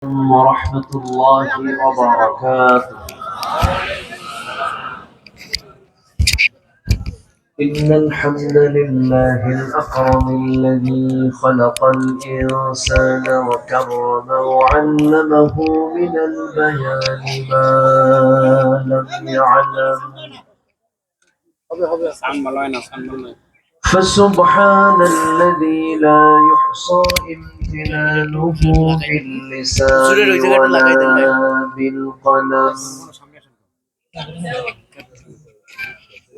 ورحمة الله وبركاته. إن الحمد لله الأكرم الذي خلق الإنسان وكرمه وعلمه من البيان ما لم يعلم. فسبحان الذي لا يحصى امتنانه باللسان ولا بالقلم.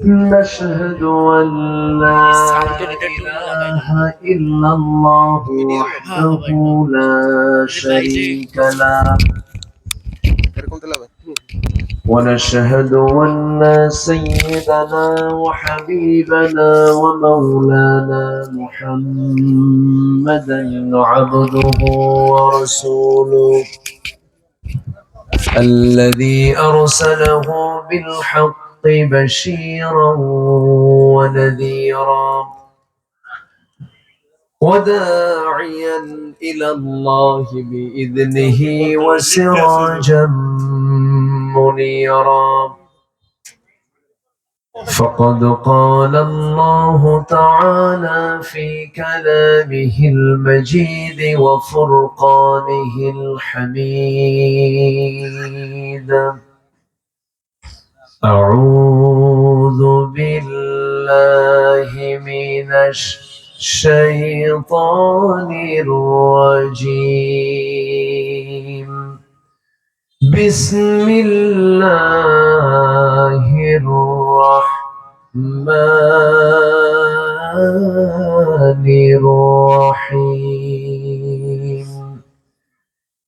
نشهد أن لا إله إلا الله وحده لا شريك له، ونشهد أن سيدنا وحبيبنا ومولانا محمدا عبده ورسوله الذي أرسله بالحق بشيرا ونذيرا وداعيا إلى الله بإذنه وسراجا منيرا. فقد قال الله تعالى في كلامه المجيد وفرقانه الحميد: أعوذ بالله من الشيطان الرجيم. بسم الله الرحمن الرحيم.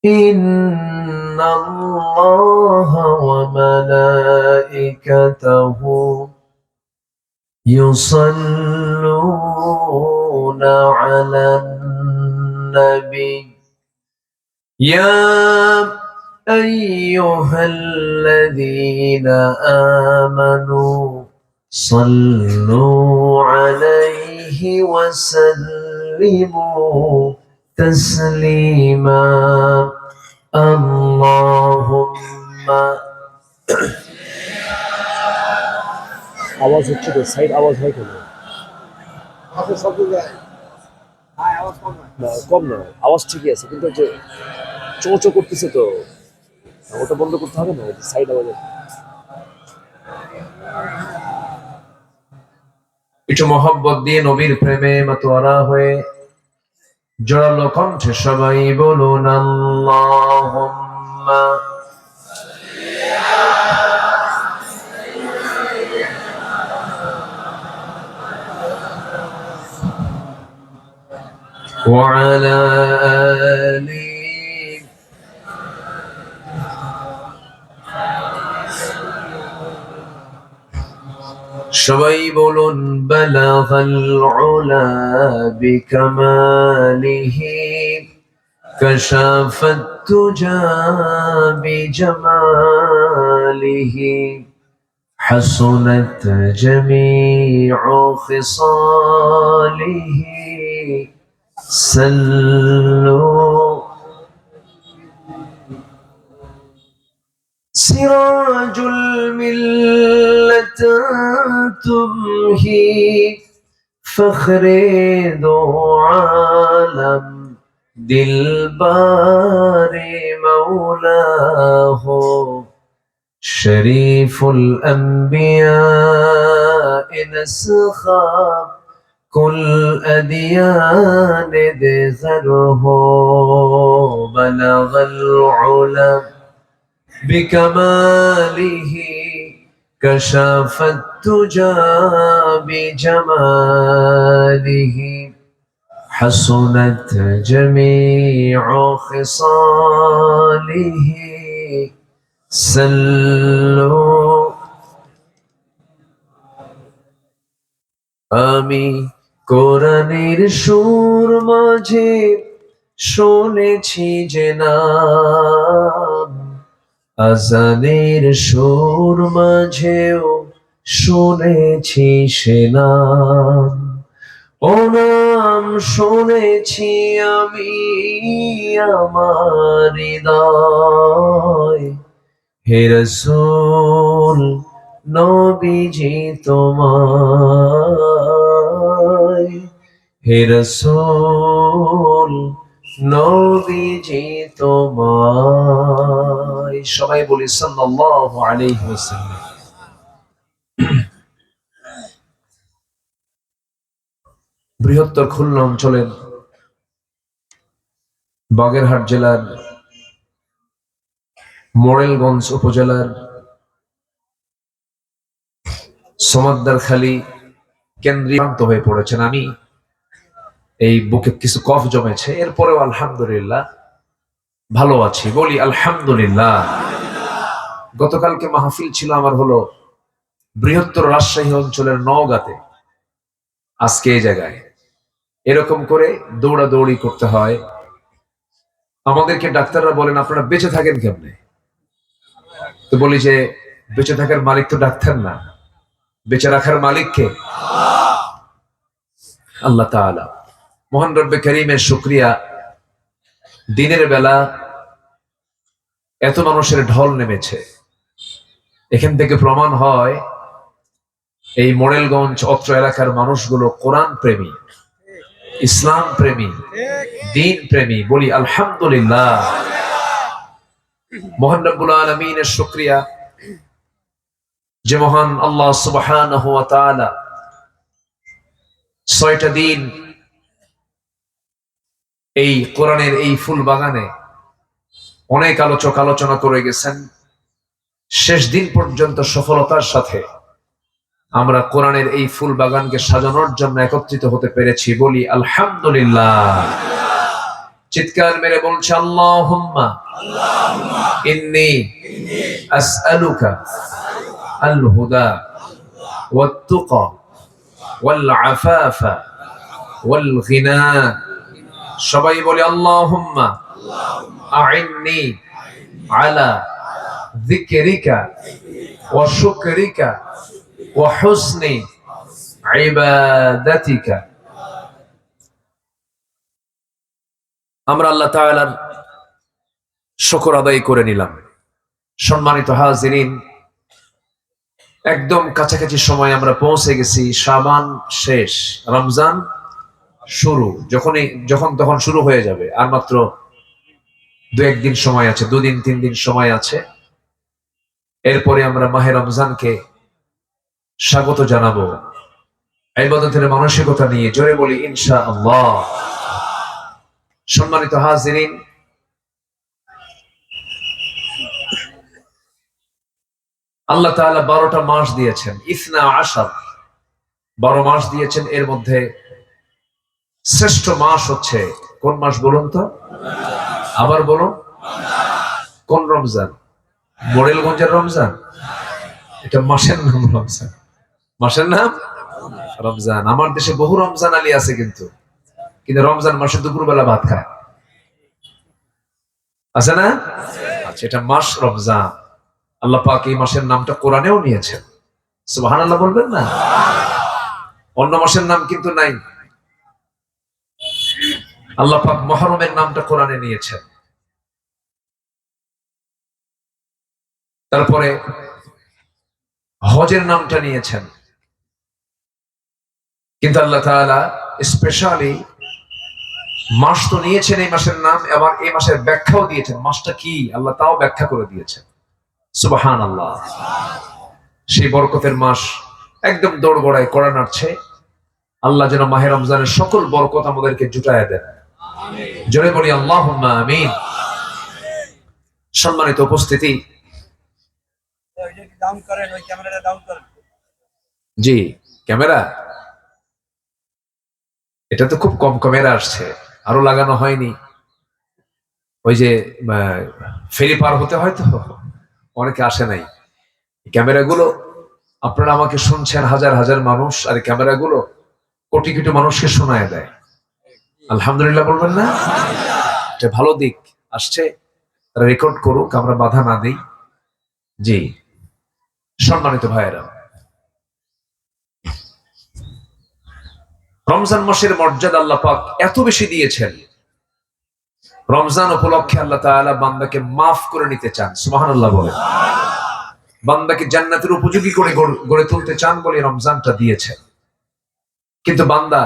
إن الله وملائكته يصلون على النبي يا أيها الذين آمنوا صلوا عليه وسلموا تسليما. اللهم আওয়াজ হচ্ছে তো সাইড আওয়াজ হয় কেন? না কম না, আওয়াজ ঠিকই আছে কিন্তু যে চোচো করতেছে তো ওটা বন্ধ করতে হবে না, সাইড আওয়াজ। একটু মহব্বত দিয়ে নবীর প্রেমে মাতোয়ারা হয়ে জোরালো কণ্ঠে সবাই বলুন আল্লাহুম্মা وعلى آله সবাই বলুন বালাগাল উলা বিকামালিহি কাশাফাত তুজা বিজামালিহি حسنت جميع خصاله سلوا سراج الملة تمهي فخر دو عالم دلبار مولاه شريف الأنبياء نسخا كل أديان ذره بلغ العلا بكماله كشف التجى بجماله حسنت جميع خصاله سلوا আমি কোরআনের সুর মাঝে শুনেছি যে নাম, আজানের সুর মাঝেও শুনেছি সে নাম। ও নাম শুনেছি আমি আমার হৃদয়, হে রাসূল নবীজি তোমায়, হে রাসূল নবীজি তোমায়। সবাই বলি সাল্লাল্লাহু আলাইহি ওয়াসাল্লাম। বৃহত্তর খুলনা অঞ্চলের বাগেরহাট জেলার মোড়েলগঞ্জ উপজেলার সমাদ্দারখালী কেন্দ্রীয় হয়ে পড়েছেন। আমি এই বুকে কিছু কফ জমেছে, এরপরেও আলহামদুলিল্লাহ ভালো আছি, বলি আলহামদুলিল্লাহ। গতকালকে মাহফিল ছিল আমার হলো বৃহত্তর রাজশাহী অঞ্চলের নওগাঁতে। আজকে এই জায়গায় এরকম করে দৌড়াদৌড়ি করতে হয়। আমাদেরকে ডাক্তাররা বলেন আপনারা বেঁচে থাকেন কেমনে? তো বলি যে বেঁচে থাকার মালিক তো ডাক্তার না, বেঁচে রাখার মালিক কে? আল্লাহ তাআলা। মহান রব্বে কারীমের শুকরিয়া, দিনের বেলা এত মানুষের ঢল নেমেছে। এখান থেকে প্রমাণ হয় এই মোড়েলগঞ্জ অত্র এলাকার মানুষগুলো কোরআন প্রেমী, ইসলাম প্রেমী, দ্বীন প্রেমী, বলি আলহামদুলিল্লাহ। মহান রব্বুল আলামিনের শুকরিয়া যে মহান আল্লাহ সুবহানাহু ওয়া তাআলা ৬টা দিন এই কোরআনের এই ফুল বাগানে অনেক আলোচনা করে গেছেন। শেষ দিন পর্যন্ত সফলতার সাথে আমরা কোরআনের এই ফুল বাগানকে সাজানোর জন্য একত্রিত হতে পেরেছি, বলি আলহামদুলিল্লাহ। চিৎকার মেরে বলছে আল্লাহুম্মা ইন্নী আসআলুকা আল হুদা ওয়াত তুকা ওয়াল আফাফা ওয়াল গিনা। সবাই বলি আল্লাহুম্মা আইন্নি আলা যিকরিকা ওয়া শুকরিকা ওয়া হুসনি ইবাদাতিকা। আমরা আল্লাহ তাআলার শুকর আদায় করে নিলাম। সম্মানিত হাজিরিন, একদম কাছাকাছি সময় আমরা পৌঁছে গেছি। শাবান শেষ, রমজান শুরু, যখন তখন শুরু হয়ে যাবে। আর মাত্র ২-১ দিন সময় আছে, ২ দিন ৩ দিন সময় আছে। এরপরে আমরা মাহে রমজানকে স্বাগত জানাবো ইবাদতের মানসিকতা নিয়ে। জোরে বলি ইনশাআল্লাহ। সম্মানিত হাজিরিন, আল্লাহ তাআলা ১২টা মাস দিয়েছেন, ইসনা আশার, ১২ মাস দিয়েছেন। এর মধ্যে শ্রেষ্ঠ মাস হচ্ছে কোন মাস বলুন তো? আবার বলুন, কোন রমজান? মোড়েলগঞ্জের রমজান? এটা মাসের নাম রমজান, মাসের নাম রমজান। আমার দেশে বহু রমজান আলী আছে, কিন্তু রমজান মাসে দুপুরবেলা ভাত খায়, আছে না? আচ্ছা, এটা মাস রমজান। আল্লাহ পাক এই মাসের নামটা কোরআনেও নিয়েছেন, সুবহানাল্লাহ বলবেন না? অন্য মাসের নাম কিন্তু নাই। আল্লাহ পাক মুহররমের নামটা কোরআনে নিয়েছেন। তারপরে হজের নামটা নিয়েছেন। কিন্তু আল্লাহ তাআলা স্পেশালি মাস তো নিয়েছেন এই মাসের নাম, আবার এই মাসের ব্যাখ্যাও দিয়েছেন। মাসটা কি আল্লাহ তাও ব্যাখ্যা করে দিয়েছেন, সুবহানাল্লাহ। সেই বরকতের মাস একদম দৌড়গড়ায় কড়া নাড়ছে। আল্লাহ যেন মাহে রমজানের সকল বরকত আমাদেরকে জুটায় দেন, জোরে বলি আল্লাহুম্মা আমিন। সম্মানিত উপস্থিতি, জি ক্যামেরা, এটা তো খুব কম ক্যামেরা আসছে, আরো লাগানো হয়নি। ওই যে ফেরি পার হতে হয় তো অনেকে আসে নাই। ক্যামেরাগুলো, আপনারা আমাকে শুনছেন হাজার হাজার মানুষ, আর ক্যামেরাগুলো কোটি কোটি মানুষকে শোনায় দেয়। আলহামদুলিল্লাহ বলবেন না? এটা ভালো দিক। আসছে, রেকর্ড করুক, আমরা বাধা না দিই। জি সম্মানিত ভাইয়েরা, রমজান মাসের মর্যাদা আল্লাহ পাক এত বেশি দিয়েছেন, রমজান উপলক্ষে আল্লাহ তাআলা বান্দাকে মাফ করে নিতে চান। সুবহানাল্লাহ বলেন। বান্দাকে জান্নাতের উপযোগী করে গড়ে তুলতে চান বলে রমজানটা দিয়েছেন। কিন্তু বান্দা,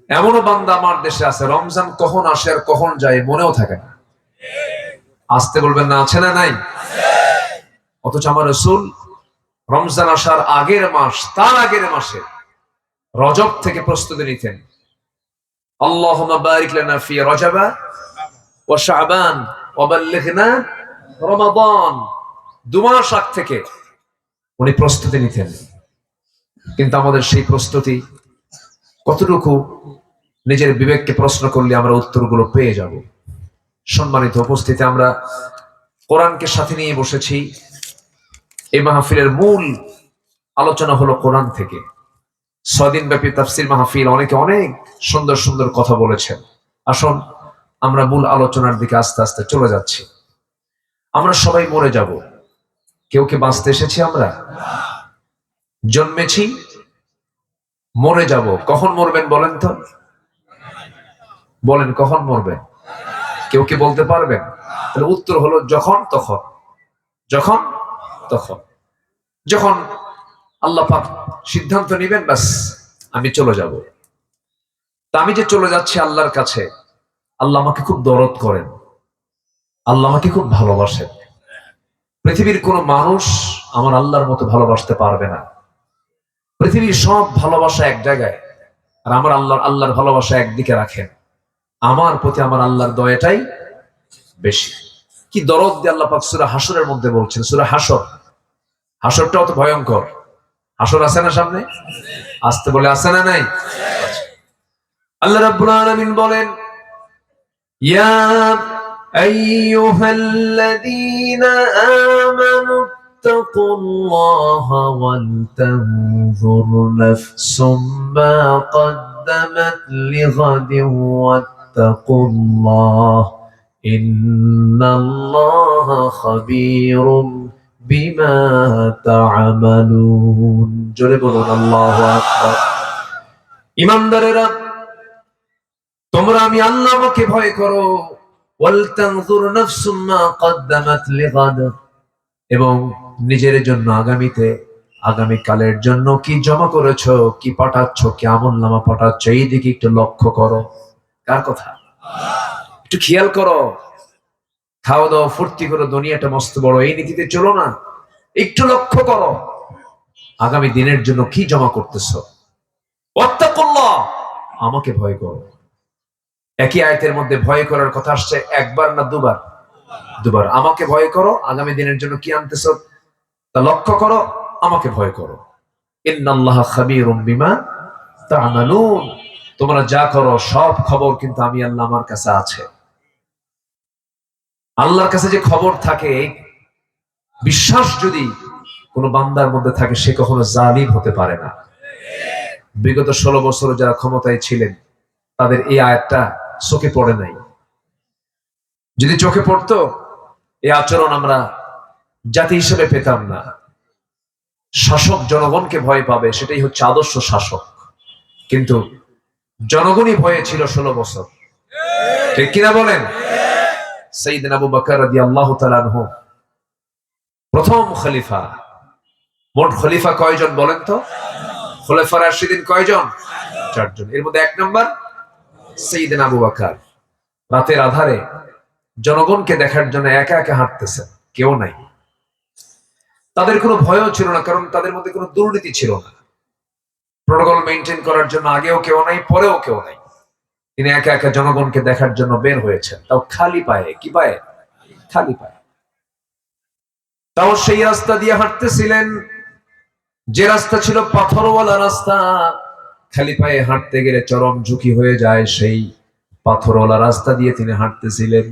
এমনও বান্দা আমার দেশে আছে, রমজান কখন আসে আর কখন যায় মনেও থাকে না। আসতে বলবেন না, আছে না নাই? অথচ আমার রাসূল রমজান আসার আগের মাস, তার আগের মাসে রজব থেকে প্রস্তুতি নিতেন। আল্লাহুম্মা বারিক লানা ফি রজবা ওয়া শাবান ওয়া বাল্লিগনা রমাদান। 2 মাস আগ থেকে উনি প্রস্তুতি নিতেন। কিন্তু আমাদের সেই প্রস্তুতি কতটুকু, নিজের বিবেককে প্রশ্ন করলে আমরা উত্তরগুলো পেয়ে যাব। সম্মানিত উপস্থিতি, আমরা কোরআনকে সাথে নিয়ে বসেছি। এই মাহফিলের মূল আলোচনা হলো কোরআন থেকে। 6 দিন ব্যাপী তাফসীর মাহফিল, অনেকে অনেক সুন্দর সুন্দর কথা বলেছেন। আসুন আমরা মূল আলোচনার দিকে আস্তে আস্তে চলে যাচ্ছি। আমরা সবাই মরে যাব, কেউ কি বাঁচতে এসেছি? আমরা জন্মেছি, মরে যাব। কখন মরবেন বলেন তো? বলেন কখন মরবেন? কেউ কি বলতে পারবেন? তাহলে উত্তর হলো যখন তখন। যখন তখন, যখন আল্লাহ পাক সিদ্ধান্ত নেবেন, বাস আমি চলে যাব। তা আমি যে চলে যাচ্ছি আল্লাহর কাছে, আল্লাহ আমাকে খুব দরদ করেন, আল্লাহ আমাকে খুব ভালোবাসেন। পৃথিবীর কোন মানুষ আমার আল্লাহর মতো ভালোবাসতে পারবে না। পৃথিবীর সব ভালোবাসা এক জায়গায়, আর আমার আল্লাহর ভালোবাসা একদিকে রাখেন। আমার প্রতি আমার আল্লাহর দয়াটাই বেশি। কি দরদ দিয়ে আল্লাহ পাক সূরা হাসরের মধ্যে বলছেন। সূরা হাসর, হাসরটাও তো ভয়ঙ্কর। হাসর আছে না সামনে? আসতে বলে আছে না নাই? আল্লাহ রাব্বুল আলামিন বলেন, ইয়া আইয়ুহাল্লাযীনা আমানু ইত্তাকুল্লাহা ওয়াল তানজুর নাফসুম মা قدمت لغد واتقوا الله إن الله خبير بما تعملون। জোরে বলুন আল্লাহু আকবার। ঈমানদারেরা, তোমরা আমি আল্লাহকে ভয় করো। ওয়াল তানজুর নাফসুম মা قدمت لغد, এবং নিজের জন্য আগামীকালের জন্য কি জমা করেছো, কি পাঠাচ্ছ, কি আমলনামা পাঠাচ্ছ, এই দিকে একটু লক্ষ্য করো। কার কথা? একটু খেয়াল করো। খাওয়া দাওয়া ফুর্তি করো, দুনিয়াটা মস্ত বড়, এই নীতিতে চলো না। একটু লক্ষ্য করো আগামী দিনের জন্য কি জমা করতেছো। ওয়াত্তাকুল্লাহ, আমাকে ভয় করো। একই আয়াতের মধ্যে ভয় করার কথা আসছে একবার না দুবার? দুবার। আমাকে ভয় করো, আগামী দিনের জন্য কি আনতেছো তা লক্ষ্য করো, আমাকে ভয় করো। ইন্নাল্লাহা খাবীরুম বিমা তা'মালুন, তোমরা যা করো সব খবর কিন্তু আমি আল্লাহ, আমার কাছে আছে। আল্লাহর কাছে যে খবর থাকে, বিশ্বাস যদি কোন বান্দার মধ্যে থাকে, সে কখনো জালিম হতে পারে না। বিগত 16 বছর যারা ক্ষমতায় ছিলেন, তাদের এই আয়াতটা চোখে পড়ে নাই। যদি চোখে পড়তো, এই আচরণ আমরা জাতি হিসেবে পেতাম না। শাসক জনগণকে ভয় পাবে, সেটাই হচ্ছে আদর্শ শাসক। কিন্তু জনগণই ভয়ে ছিল 16 বছর। ঠিক কিনা বলেন? সাইয়েদনা আবু বকর রাদিয়াল্লাহু তাআলা আনহু প্রথম খলিফা। মোট খলিফা কয়জন বলেন তো? খোলাফায়ে রাশিদিন কয়জন? 4 জন। এর মধ্যে 1 নম্বর সাইয়েদনা আবু বকর। রাতের আধারে জনগণকে দেখার জন্য একা একা হাঁটতেছেন, কেউ নাই। তাদের কোনো ভয়ও ছিল না, কারণ তাদের মধ্যে কোনো দুর্নীতি ছিল না। প্রোটোকল মেইনটেইন করার জন্য আগেও কেউ নাই, পরেও কেউ নাই। তিনি একা একা জনগণকে দেখার জন্য বের হয়েছেন, তাও খালি পায়ে। কি পায়ে? খালি পায়ে। তাও সেই রাস্তা দিয়ে হাঁটতেছিলেন, যে রাস্তা ছিল পাথরওয়ালা রাস্তা। খালি পায়ে হাঁটতে গেলে চরম ঝুঁকি হয়ে যায়, সেই পাথরওয়ালা রাস্তা দিয়ে তিনি হাঁটতেছিলেন।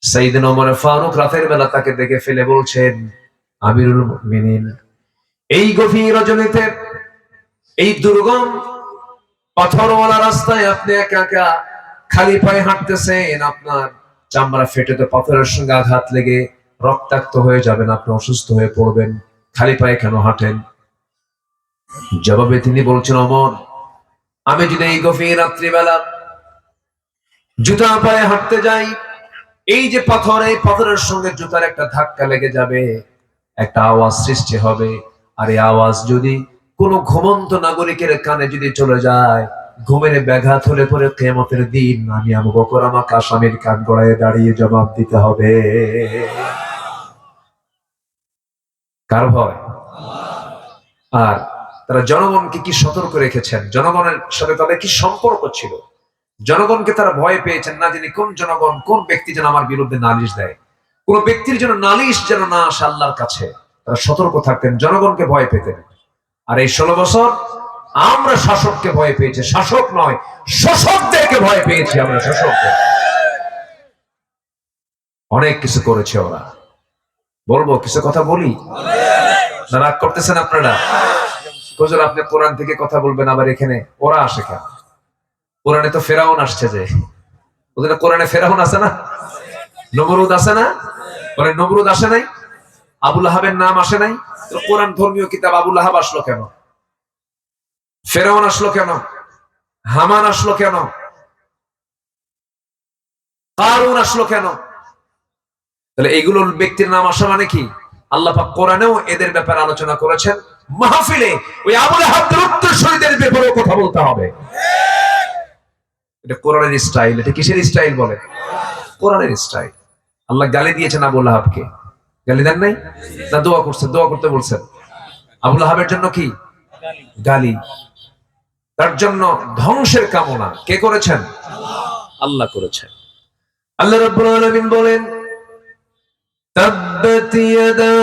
সাইয়েদনা ওমর ফারুক রাতের বেলা তাকে দেখে ফেলে বলছেন, আমিরুল মুমিনিন, এই গভীর রজনীতে, এই দুর্গম পাথরওয়ালা রাস্তায় আপনি একা একা খালি পায়ে হাঁটতেছেন, আপনার চামড়া ফেটে তো পাথরের সঙ্গে আঘাত লেগে রক্তাক্ত হয়ে যাবেন, আপনি অসুস্থ হয়ে পড়বেন, খালি পায়ে কেন হাঁটেন? জবাবে তিনি বলছেন, ওমর, আমি যদি এই গভীর রাত্রিবেলা জুতা পায়ে হাঁটতে যাই, এই যে পাথর, এই পাথরের সঙ্গে জুতার একটা ধাক্কা লেগে যাবে, একটা আওয়াজ সৃষ্টি হবে। আর এই আওয়াজ যদি কোন ঘুমন্ত নাগরিকের কানে যদি চলে যায়, ঘুমের ব্যাঘাত হলে পরে কিয়ামতের দিন আমি আবু বকর আমাকে আসামির কান গড়ায় দাঁড়িয়ে জবাব দিতে হবে। কার ভয়? আর তারা জনগণকে কি সতর্ক রেখেছেন, জনগণের সাথে তাদের কি সম্পর্ক ছিল, জনগণকে তারা ভয় পেয়েছেন না জানি কোন জনগণ, কোন ব্যক্তি যেন আমার বিরুদ্ধে নালিশ দেয়, কোন ব্যক্তির যেন নালিশ যেন না আসে আল্লাহর কাছে। তারা সতর্ক থাকতেন, জনগণকে ভয় পেতেন। আর এই 16 বছর আমরা শাসককে ভয় পেয়েছি, শাসক নয় শোষকদেরকে ভয় পেয়েছি আমরা, শোষকদের। অনেক কিছু করেছে ওরা, বলবো কিছু কথা বলি না? রাগ করতেছেন আপনারা? হুজুর আপনি কোরআন থেকে কথা বলবেন, আবার এখানে ওরা আসে কেন? কোরআনে তো ফেরাউন আসছে, যে ওদের কোরআনে ফেরাউন আছে না, নমরুদ আছে না? বলে নমরুদ আসে নাই, আবুল আহাবের নাম আসে নাই? তো কোরআন ধর্মীয় কিতাব, আবুল আহাব আসলো কেন? ফেরাউন আসলো কেন? হামান আসলো কেন? কারুন আসলো কেন? তাহলে এগুলোর ব্যক্তির নাম আসা মানে কি? আল্লাহ পাক কোরআনেও এদের ব্যাপারে আলোচনা করেছেন। মাহফিলে ওই আবুল আহাবের উত্তরসূরিদের ব্যাপারেও কথা বলতে হবে। এটা কোরআনের স্টাইল। এটা কিসের স্টাইল বলে? কোরআনের স্টাইল। আল্লাহ গালি দিয়েছেন আবুল আহাবকে, গালি দেন নাই? না দোয়া করছেন, দোয়া করতে বলছেন। আবুল আহাবের জন্য কি গালি? তার জন্য ধ্বংসের কামনা কে করেছেন? আল্লাহ করেছেন। আল্লাহ রাব্বুল আলামিন বলেন, তাব্বাত ইয়াদা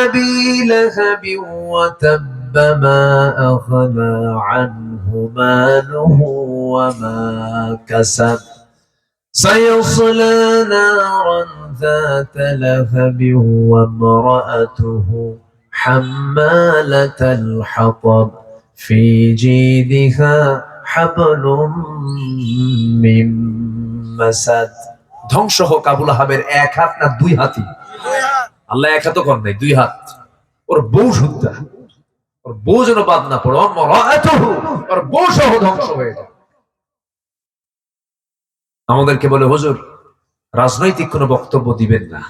আবি লাহাবিন ওয়া তাব্বা মা আগনা আনহু মালুহু ওয়া মা কাসাব সায়াসলা নারান যাতা লাহাবিন ওয়া ইমরাআতুহু হাম্মালাতাল হাতাব ফি জিদিহা হাবলুম মিন মাসাদ। ধ্বংস হোক আবুল আহাবের এক হাত না দুই হাতই। আল্লাহ এক হাতও কর নাই, দুই হাত। ওর বউ শুদ্ধা, ওর বউ যেন বাদ না পড়ে, ওর বউ সহ ধ্বংস হয়ে যায়। আমাদেরকে বলে হুজুর রাজনৈতিক কোনো বক্তব্য দিবেন না।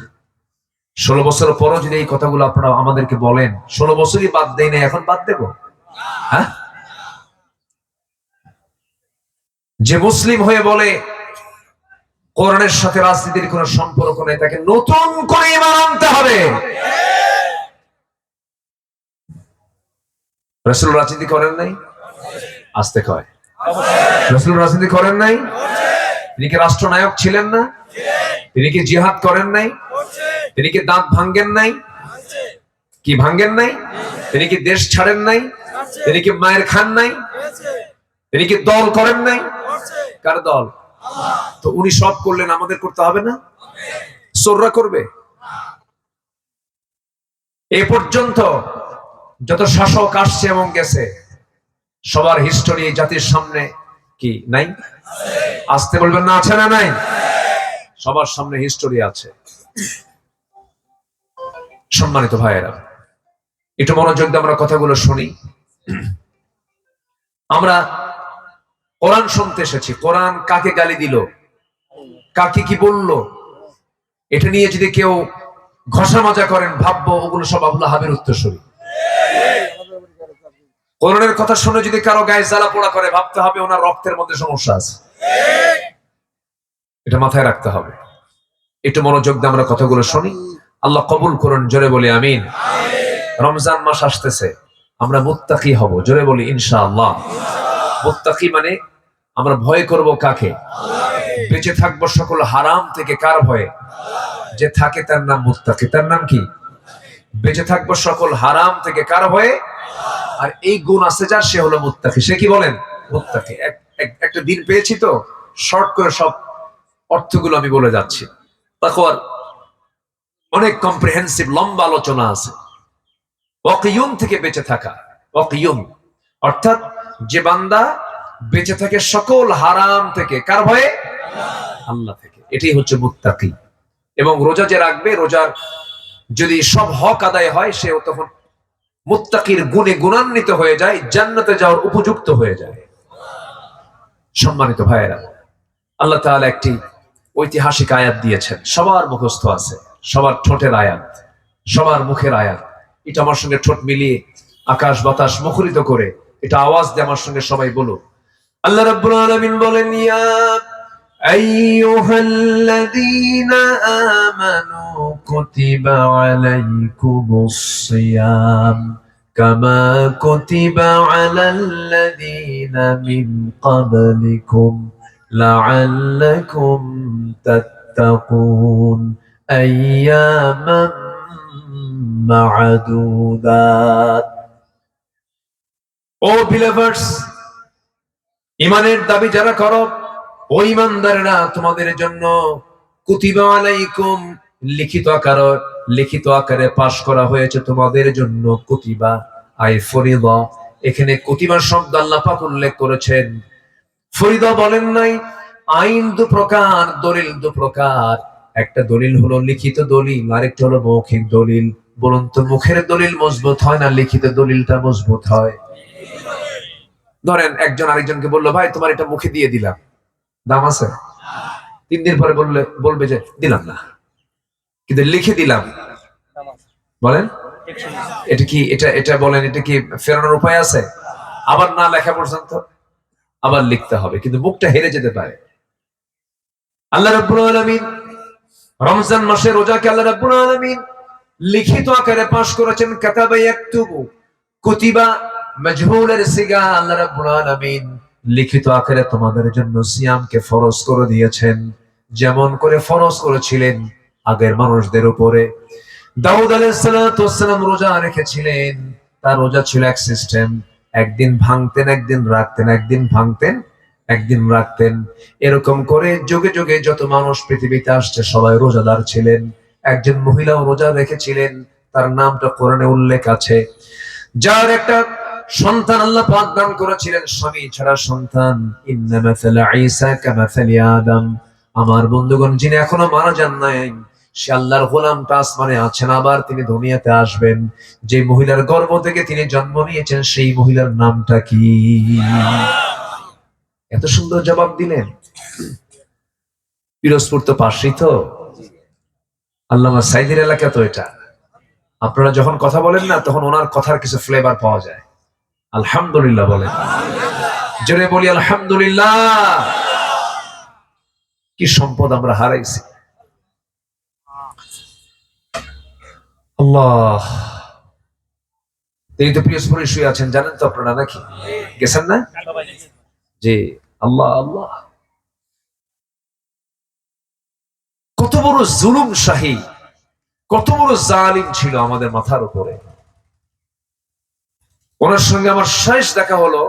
16 বছর পরও যদি এই কথাগুলো আপনারা আমাদেরকে বলেন, 16 বছরই বাদ দেয় না, এখন বাদ দেব? হ্যাঁ? যে মুসলিম হয়ে বলে কোরআনের সাথে রাজনীতির কোন সম্পর্ক নেই, তাকে নতুন করে ঈমান আনতে হবে। রাসূল রাজনীতি করেন নাই? আস্তে কয়, রাসূল রাজনীতি করেন নাই? তিনি কি রাষ্ট্রনায়ক ছিলেন না? তিনি কি জিহাদ করেন নাই? তিনি কি দাঁত ভাঙ্গেন নাই? কি ভাঙ্গেন নাই? তিনি কি দেশ ছাড়েন নাই? তিনি কি মায়ের খান নাই? তিনি কি দল করেন নাই? কার দল? তো উনি সব করলেন, আমাদের করতে হবে না? চোররা করবে? এ পর্যন্ত যত শাসক আসছে এবং গেছে, সবার হিস্টোরি জাতির সামনে কি নাই? আসতে বলবেন না, আছে না নাই? সবার সামনে হিস্টোরি আছে। সম্মানিত ভাইয়েরা, একটু মনোযোগ দিয়ে আমরা কথাগুলো শুনি। আমরা কোরআন শুনতে এসেছি। কোরআন কাকে গালি দিল, কাকে কি বলল, এটা নিয়ে যদি কেউ ঘষা মাজা করেন, ভাববো ওগুলো সব আবুল আহাবের উত্তরসূরি। কোরআনের কথা শুনে যদি কারো গায়ে জ্বালা পোড়া করে, ভাবতে হবে ওনার রক্তের মধ্যে সমস্যা আছে। এটা মাথায় রাখতে হবে। একটু মনোযোগ দিয়ে আমরা কথাগুলো শুনি। আল্লাহ কবুল করুন, জোরে বলি আমিন। রমজান মাস আসতেছে, আমরা মুত্তাকি হব, জোরে বলি ইনশাআল্লাহ। মুত্তাকি মানে আমরা ভয় করব কাকে? বেঁচে থাকবো সকল হারাম থেকে। কার ভয়ে? যে থাকে তার নাম মুত্তাকি। তার নাম কি? বেঁচে থাকবো সকল হারাম থেকে। কার ভয়ে? আর এই গুণ আছে যার, সে হলো মুত্তাকি। সে কি বলেন? মুত্তাকি। একটা দিন পেয়েছি তো শর্ট করে সব অর্থগুলো আমি বলে যাচ্ছি। তাকওয়ার অনেক কম্প্রিহেন্সিভ লম্বা আলোচনা আছে। ওয়াকিয়ুম থেকে বেঁচে থাকা। ওয়াকিয়ুম অর্থাৎ যে বান্দা বেঁচে থাকে সকল হারাম থেকে। কার ভয়ে? আল্লাহ থেকে। এটাই হচ্ছে মুত্তাকি। এবং রোজা যে রাখবে, রোজার যদি সব হক আদায় হয়, সে তখন মুত্তাকির গুণে গুণান্বিত হয়ে যায়, জান্নাতে যাওয়ার উপযুক্ত হয়ে যায়। সম্মানিত ভাইয়েরা, আল্লাহ তাআলা একটি ঐতিহাসিক আয়াত দিয়েছেন, সবার মুখস্থ আছে, সবার ঠোঁটের আয়াত, সবার মুখের আয়াত। এটা আমার সঙ্গে ঠোঁট মিলিয়ে আকাশ বাতাস মুখরিত করে এটা আওয়াজ দিয়ে আমার সঙ্গে সবাই বলুক। আল্লাহ রাব্বুল আলামিন বলেন, ইয়া আইয়ুহাল্লাযীনা আমানু কুতিবা আলাইকুমুস সিয়াম কামা কুতিবা আলাল্লাযীনা মিন ক্বাবলিকুম লাআল্লাকুম তাত্তাকুন আইয়ামান মা'দুদাত। ও বিলিভার্স, ইমানের দাবি যারা করো, ও ইমানদারেরা, তোমাদের জন্য কুতিবা আলাইকুম, লিখিত আকারে পাশ করা হয়েছে তোমাদের জন্য কুতিবা আই ফরিদা। এখানে কুতিবা শব্দ আল্লাহ পাক উল্লেখ করেছেন, ফরিদা বলেন নাই। আইন দু প্রকার, দলিল দু প্রকার। একটা দলিল হলো লিখিত দলিল, আরেকটা হলো মৌখিক দলিল। বলুন তো, মুখের দলিল মজবুত হয় না লিখিত দলিলটা মজবুত হয়? ধরেন একজন আরেকজনকে বললো, ভাই তোমার এটা মুখে দিয়ে দিলাম, দাম আছে? 3 দিন পরে বলবে যে দিলাম না, কিন্তু লিখে দিলাম। বলেন এটা কি, এটা বলেন, এটা কি ফেরানোর উপায় আছে? আবার না লেখা পর্যন্ত আবার লিখতে হবে, কিন্তু মুখটা হেরে যেতে পারে। আল্লাহ রাব্বুল আলামিন রমজান মাসে রোজাকে আল্লাহ রাব্বুল আলামিন লিখিত আকারে পাশ করেছেন। কাতাবা ইয়াকতুবু, কুতিবা মাজহুলের সিগা। আল্লাহ রাব্বুল আলামিন লিখিত আকারে তোমাদের জন্য সিয়ামকে ফরজ করে দিয়েছেন, যেমন করে ফরজ করেছিলেন আগের মানুষদের উপরে। দাউদ আলাইহিস সালাতু ওয়াস সালাম রোজা রেখেছিলেন, তার রোজা ছিল এক সিস্টেম, একদিন ভাঙতেন একদিন রাখতেন, একদিন ভাঙতেন একদিন রাখতেন। এরকম করে যুগে যুগে যত মানুষ পৃথিবীতে আসছে সবাই রোজাদার ছিলেন। একজন মহিলাও রোজা রেখেছিলেন, তার নামটা কোরআনে উল্লেখ আছে, যার একটা সন্তান আল্লাহ পাক দান করেছিলেন, স্বামী ছাড়া সন্তান। ইন্না মাসালা ঈসা কামাসালি আদম। আমার বন্ধুগণ, যিনি এখনো মারা যান নাই, সে আল্লাহর গোলামটা আসমানে আছেন, আবার তিনি দুনিয়াতে আসবেন। যে মহিলার গর্ভ থেকে তিনি জন্ম নিয়েছেন, সেই মহিলার নামটা কি? এত সুন্দর জবাব দিলেন। পিরোজপুর তো পাশেই তো, আল্লামা সাইদির এলাকা তো এটা। আপনারা যখন কথা বলেন না, তখন ওনার কথার কিছু ফ্লেভার পাওয়া যায়। আলহামদুলিল্লাহ বলেন, জোরে বলি আলহামদুলিল্লাহ। কি সম্পদ আমরা হারাইছি। আল্লাহ, তিনি তো পিরোজপুরে শুয়ে আছেন, জানেন তো আপনারা নাকি? গেছেন না? জি, আল্লাহ আল্লাহ। কত বড় জুলুম শাহী, কত বড় জালিম ছিল আমাদের মাথার উপরে। ওনার সঙ্গে আমার শেষ দেখা হলো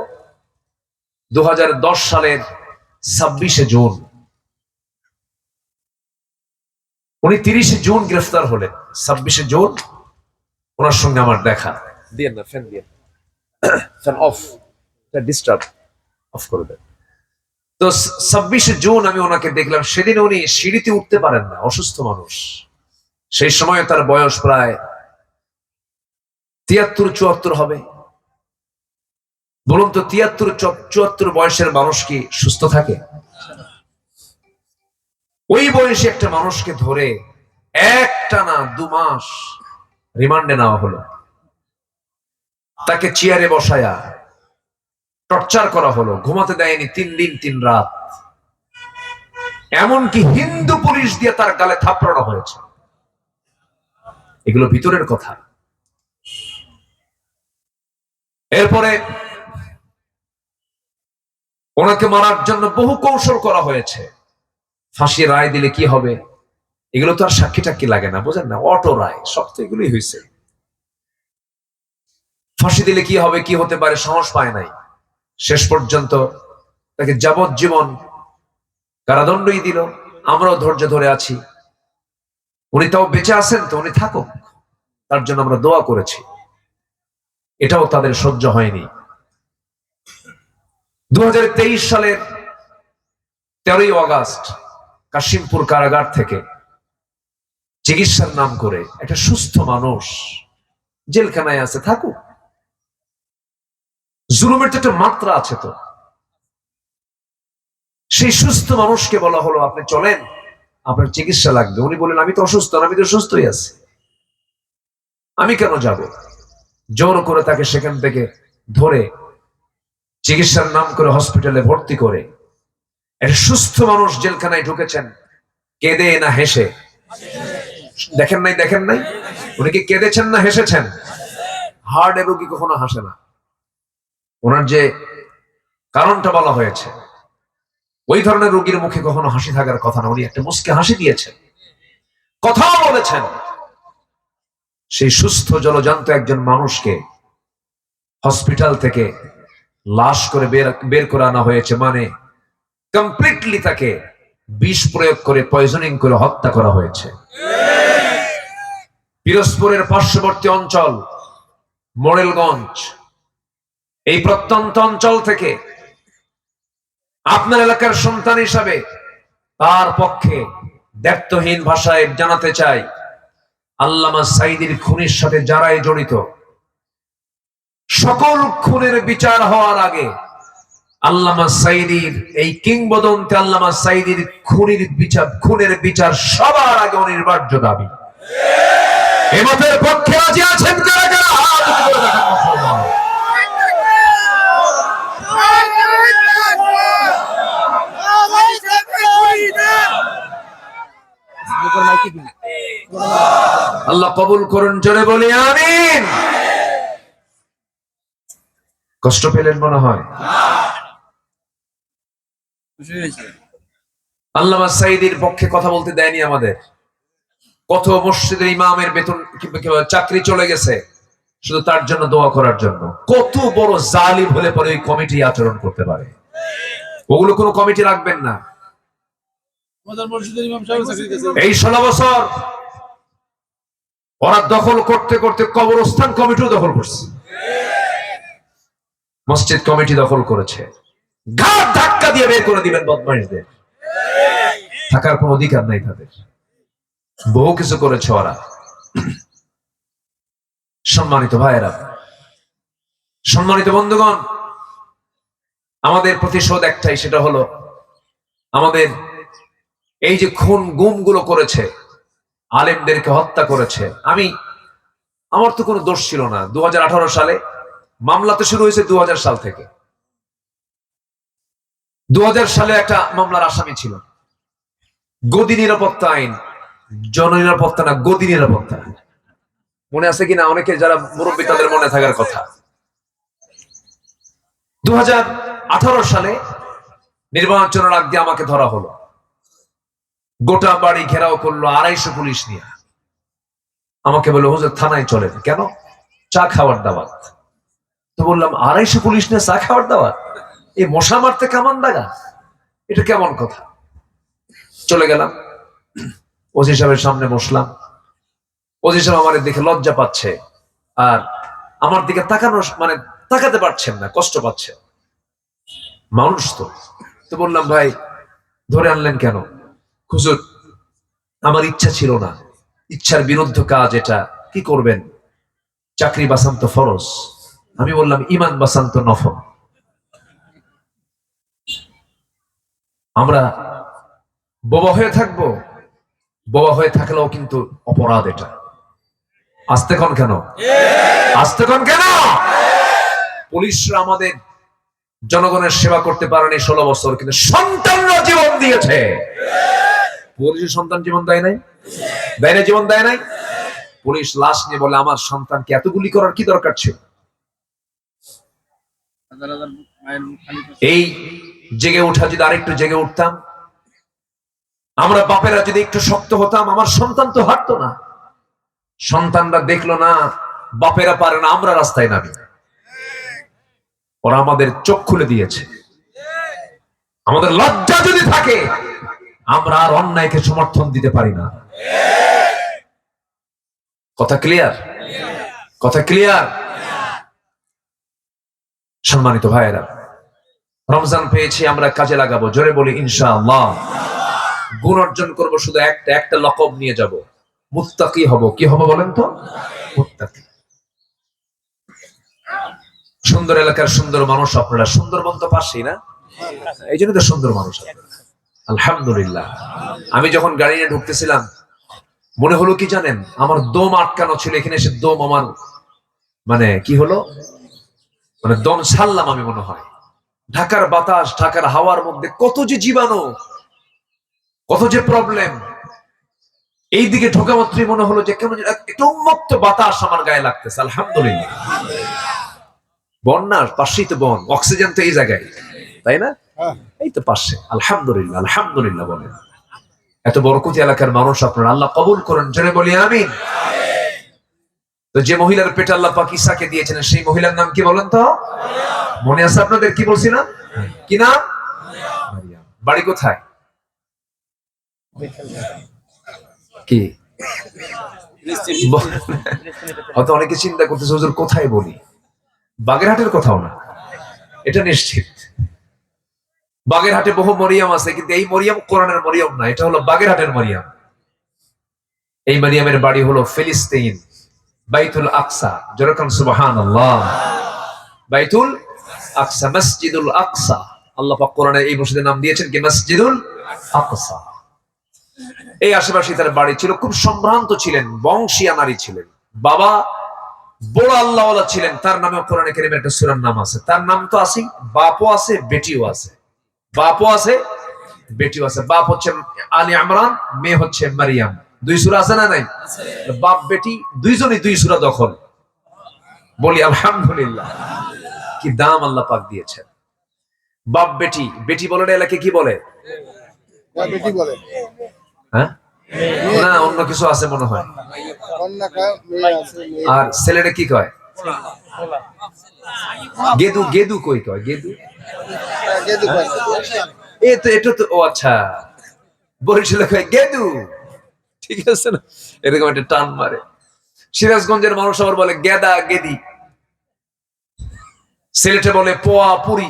2010 সালের 26শে জুন। উনি 30শে জুন গ্রেফতার হলেন, 26শে জুন ওনার সঙ্গে আমার দেখা। দিয়ে না ফ্যান, দিয়ে ফ্যান অফ, ডিস্টার্ব অফ করে দেন। তো 26শে জুন আমি ওনাকে দেখলাম। সেদিন উনি সিঁড়িতে উঠতে পারেন না, অসুস্থ মানুষ। সেই সময় তার বয়স প্রায় 73-74 হবে। বলুন তো, 73-74 বয়সের মানুষ কি সুস্থ থাকে? ওই বয়সে একটা মানুষকে ধরে একটানা 2 মাস রিমান্ডে নেওয়া হলো। তাকে চেয়ারে বসায়া টর্চার করা হলো, ঘুমাতে দেয়নি 3 দিন 3 রাত। এমনকি হিন্দু পুলিশ দিয়ে তার গালে থাপড়ানো হয়েছে। এগুলো ভিতরের কথা। এরপরে ওনাকে মারার জন্য বহু কৌশল করা হয়েছে। ফাঁসি রায় দিলে কি হবে, এগুলো তো আর সাক্ষী টাক্ষী লাগে না, বোঝেন না? অটো রায়, সব তো এগুলোই হয়েছে। ফাঁসি দিলে কি হবে, কি হতে পারে, সাহস পায় নাই। শেষ পর্যন্ত তাকে যাবজ্জীবন কারাদণ্ডই দিল। আমরাও ধৈর্য ধরে আছি। উনি তাও বেঁচে আছেন, তো উনি থাকুক, তার জন্য আমরা দোয়া করেছি। এটাও তাদের সহ্য হয়নি। 2023 সালের 13ই আগস্ট কাশিমপুর কারাগার থেকে চিকিৎসার নাম করে একটা সুস্থ মানুষ জেলখানায় আছে, থাকুক। জুলুমের তো একটা মাত্রা আছে তো। সেই সুস্থ মানুষকে বলা হলো আপনি চলেন, আপনার চিকিৎসা লাগবে। উনি বললেন আমি তো অসুস্থ না, আমি তো সুস্থই আছি, আমি কেন যাব? জোর করে তাকে সেখান থেকে ধরে চিকিৎসার নাম করে হসপিটালে ভর্তি করে একটা সুস্থ মানুষ জেলখানায় ঢুকেছেন কেঁদে না হেসে। দেখেন নাই, দেখেন নাই, উনি কি কেঁদেছেন না হেসেছেন? হার্টের রোগী কখনো হাসে না। ওনার যে কারণটা বলা হয়েছে, ওই ধরনের রোগীর মুখে কখনো হাসি থাকার কথা না। উনি একটা মুচকে হাসি দিয়েছেন, কথা বলেছেন। সেই সুস্থ জলজান্ত একজন মানুষকে হসপিটাল থেকে লাশ করে বের করে আনা হয়েছে, মানে কমপ্লিটলি তাকে বিষ প্রয়োগ করে পয়জনিং করে হত্যা করা হয়েছে। পিরোজপুরের পার্শ্ববর্তী অঞ্চল মোরেলগঞ্জ, এই প্রত্যন্ত অঞ্চল থেকে আপনার এলাকার সন্তান হিসাবে তার পক্ষে দ্ব্যর্থহীন ভাষায় জানাতে চাই, আল্লামা সাঈদীর খুনের সাথে যারাই জড়িত, সকল খুনের বিচার হওয়ার আগে আল্লামা সাঈদীর এই কিংবদন্তি আল্লামা সাঈদীর খুনের বিচার সবার আগে অনিবার্য দাবি। এই মতের পক্ষে রাজি আছেন কারা কারা? হাত উঁচু করে দেখান মুসলমান। আল্লাহ কবুল করুন, জোরে বলি আমিন। কষ্ট পেলেন মনে হয়? আল্লামা সাঈদীর পক্ষে কথা বলতে দেয়নি আমাদের। কত মসজিদের ইমামের বেতন কিংবা চাকরি চলে গেছে শুধু তার জন্য দোয়া করার জন্য। কত বড় জালিম হলে পরে ওই কমিটি আচরণ করতে পারে? ওগুলো কোনো কমিটি রাখবেন না। এই 16 বছর ওরা দখল করতে করতে কবরস্থান কমিটিও দখল করছে, মসজিদ কমিটি দখল করেছে। ঘাট ধাক্কা দিয়ে বের করে দিবেন বদমাইশদের, থাকার কোন অধিকার নাই তাদের। বহু কিছু করেছে ওরা। সম্মানিত ভাইয়েরা, সম্মানিত বন্ধুগণ, আমাদের প্রতিশোধ একটাই, সেটা হলো আমাদের এই যে খুন গুম গুলো করেছে, আলেমদেরকে হত্যা করেছে। আমার তো কোনো দোষ ছিল না। 2018 সালে মামলা তো শুরু হয়েছে 2000 সাল থেকে। 2000 সালে একটা মামলার আসামি ছিল। গদি নিরাপত্তা আইন, জননিরাপত্তা না, গদি নিরাপত্তা। মনে আছে কিনা? অনেকে যারা মুরব্বী তাদের মনে থাকার কথা। 2018 সালে নির্বাচনের আগে আমাকে ধরা হলো, গোটা বাড়ি ঘেরাও করলো 250 পুলিশ নিয়ে। আমাকে বললো হুজুর থানায় চলেন। কেন? চা খাওয়ার দাওয়াত। তো বললাম 250 পুলিশ নিয়ে চা খাওয়ার দাওয়াত? এই মশা মারতে কামান দাগা, এটা কেমন কথা? চলে গেলাম, ওসি সাহেবের সামনে বসলাম। ওসি সাহেব আমার দেখে লজ্জা পাচ্ছে, আর আমার দিকে তাকাতে পারছেন না, কষ্ট পাচ্ছে। মানুষ তো বললাম ভাই ধরে আনলেন কেন? হুজুর আমার ইচ্ছা ছিল না, ইচ্ছার বিরুদ্ধ কাজ এটা, কি করবেন? চাকরি বাঁচান তো ফরজ। আমি বললাম ইমান বাঁচান তো নফল। আমরা বোবা হয়ে থাকবো, বোবা হয়ে থাকলেও কিন্তু অপরাধ এটা। আসতে কোন কেন? আসতে কোন কেন? পুলিশরা আমাদের জনগণের সেবা করতে পারেনি 16 বছর, কিন্তু সন্তানরা জীবন দিয়েছে। পুলিশের সন্তান জীবন দেয় নাই? দেয় না? জীবন দেয় নাই? পুলিশ লাশ নিয়ে বলে আমার সন্তানকে এত গুলি করার কি দরকার ছিল? এই জেগে উঠা যদি আরেকটু জেগে উঠতাম, আমরা বাপেরা যদি একটু শক্ত হতাম, আমার সন্তান তো হাঁটতো না। সন্তানরা দেখলো না বাপেরা পারে না, আমরা রাস্তায় নামি। ওরা আমাদের চোখ খুলে দিয়েছে। আমাদের লজ্জা যদি থাকে, আমরা আর অন্যায়কে সমর্থন দিতে পারি না। কথা ক্লিয়ার? কথা ক্লিয়ার? সম্মানিত ভাইয়েরা, রমজান পেয়েছি, আমরা কাজে লাগাবো। জোরে বলি ইনশাআল্লাহ। গুণ অর্জন করবো শুধু একটা লকব নিয়ে যাব, মুত্তাকি হব। কি হব বলেন তো? মুত্তাকি। সুন্দর এলাকার সুন্দর মানুষ আপনারা। সুন্দরবন তো পাশেই না? এই জন্য তো সুন্দর মানুষ আপনারা। আলহামদুলিল্লাহ। আমি যখন গাড়ি নিয়ে ঢুকতেছিলাম মনে হলো কি জানেন, আমার দম আটকানো ছিল, এখানে এসে দম আমার মানে কি হলো, মানে দম ছাড়লাম আমি মনে হয়। ঢাকার বাতাস, ঢাকার হাওয়ার মধ্যে কত যে জীবাণু, কত যে প্রবলেম। এই দিকে ঢোকা মাত্রই মনে হলো যে কেমন একটা উন্মুক্ত বাতাস আমার গায়ে লাগতেছে। আলহামদুলিল্লাহ। বন্যার পাশেই তো বন, অক্সিজেন তো এই জায়গায়, তাই না? এই তো পাশে। আলহামদুলিল্লাহ, আলহামদুলিল্লাহ বলেন। এত বরকতি এলাকার মানুষ আপনারা, আল্লাহ কবুল করেন, জেনে বলি আমিন। তো যে মহিলার পেটে আল্লাহ পাক ঈসাকে দিয়েছিলেন সেই মহিলার নাম কি বলেন তো? মনে আছে আপনাদের? কি বলছিলাম? কি নাম? মারিয়াম। বাড়ি কোথায়? কি হয়তো অনেকে চিন্তা করতেছে হুজুর কোথায় বলি, বাগেরহাটের কোথাও না, এটা নিশ্চিত। বাগেরহাটে বহু মরিয়াম আছে, কিন্তু এই মরিয়াম কোরআনের মরিয়াম না, এটা হলো বাগেরহাটের মরিয়াম। এই মরিয়ামের বাড়ি হলো ফিলিস্তিন, বাইতুল আকসা। যেরকম সুবহানাল্লাহ, বাইতুল আকসা, মসজিদুল আকসা। আল্লাহ পাক কোরআনে এই মসজিদের নাম দিয়েছেন কি? মসজিদুল আকসা। এই আশেপাশে তার বাড়ি ছিল। খুব সম্ভ্রান্ত ছিলেন, বংশীয় নারী ছিলেন। বাবা বড় আল্লাহওয়ালা ছিলেন, তার নামে কোরআনে কারীমের একটা সূরার নাম আছে। তার নাম তো আছে, বাপও আছে বেটিও আছে। বাপও আছে বেটিও আছে। বাপ হচ্ছে আলী ইমরান, মেয়ে হচ্ছে মারিয়াম। দুই সূরা আছে না নাই? বাপ বেটি দুইজনই দুই সূরা দখল। বলি আলহামদুলিল্লাহ। কি দাম আল্লাহ পাক দিয়েছেন। বাপ বেটি, বেটি বলে না, এলাকে কি বলে? বেটি বলে। হ্যাঁ না, অন্য কিছু আছে মনে হয়। আর ছেলেটা কি কয়? গেদু। গেদু কই কয়? গেদু এটা তো, ও আচ্ছা, বরিশালে কয় গেদু, ঠিক আছে না? এরকম একটা টান মারে। সিরাজগঞ্জের মানুষ আবার বলে গেদা, গেদি। সিলেটে বলে পোয়া, পুরি।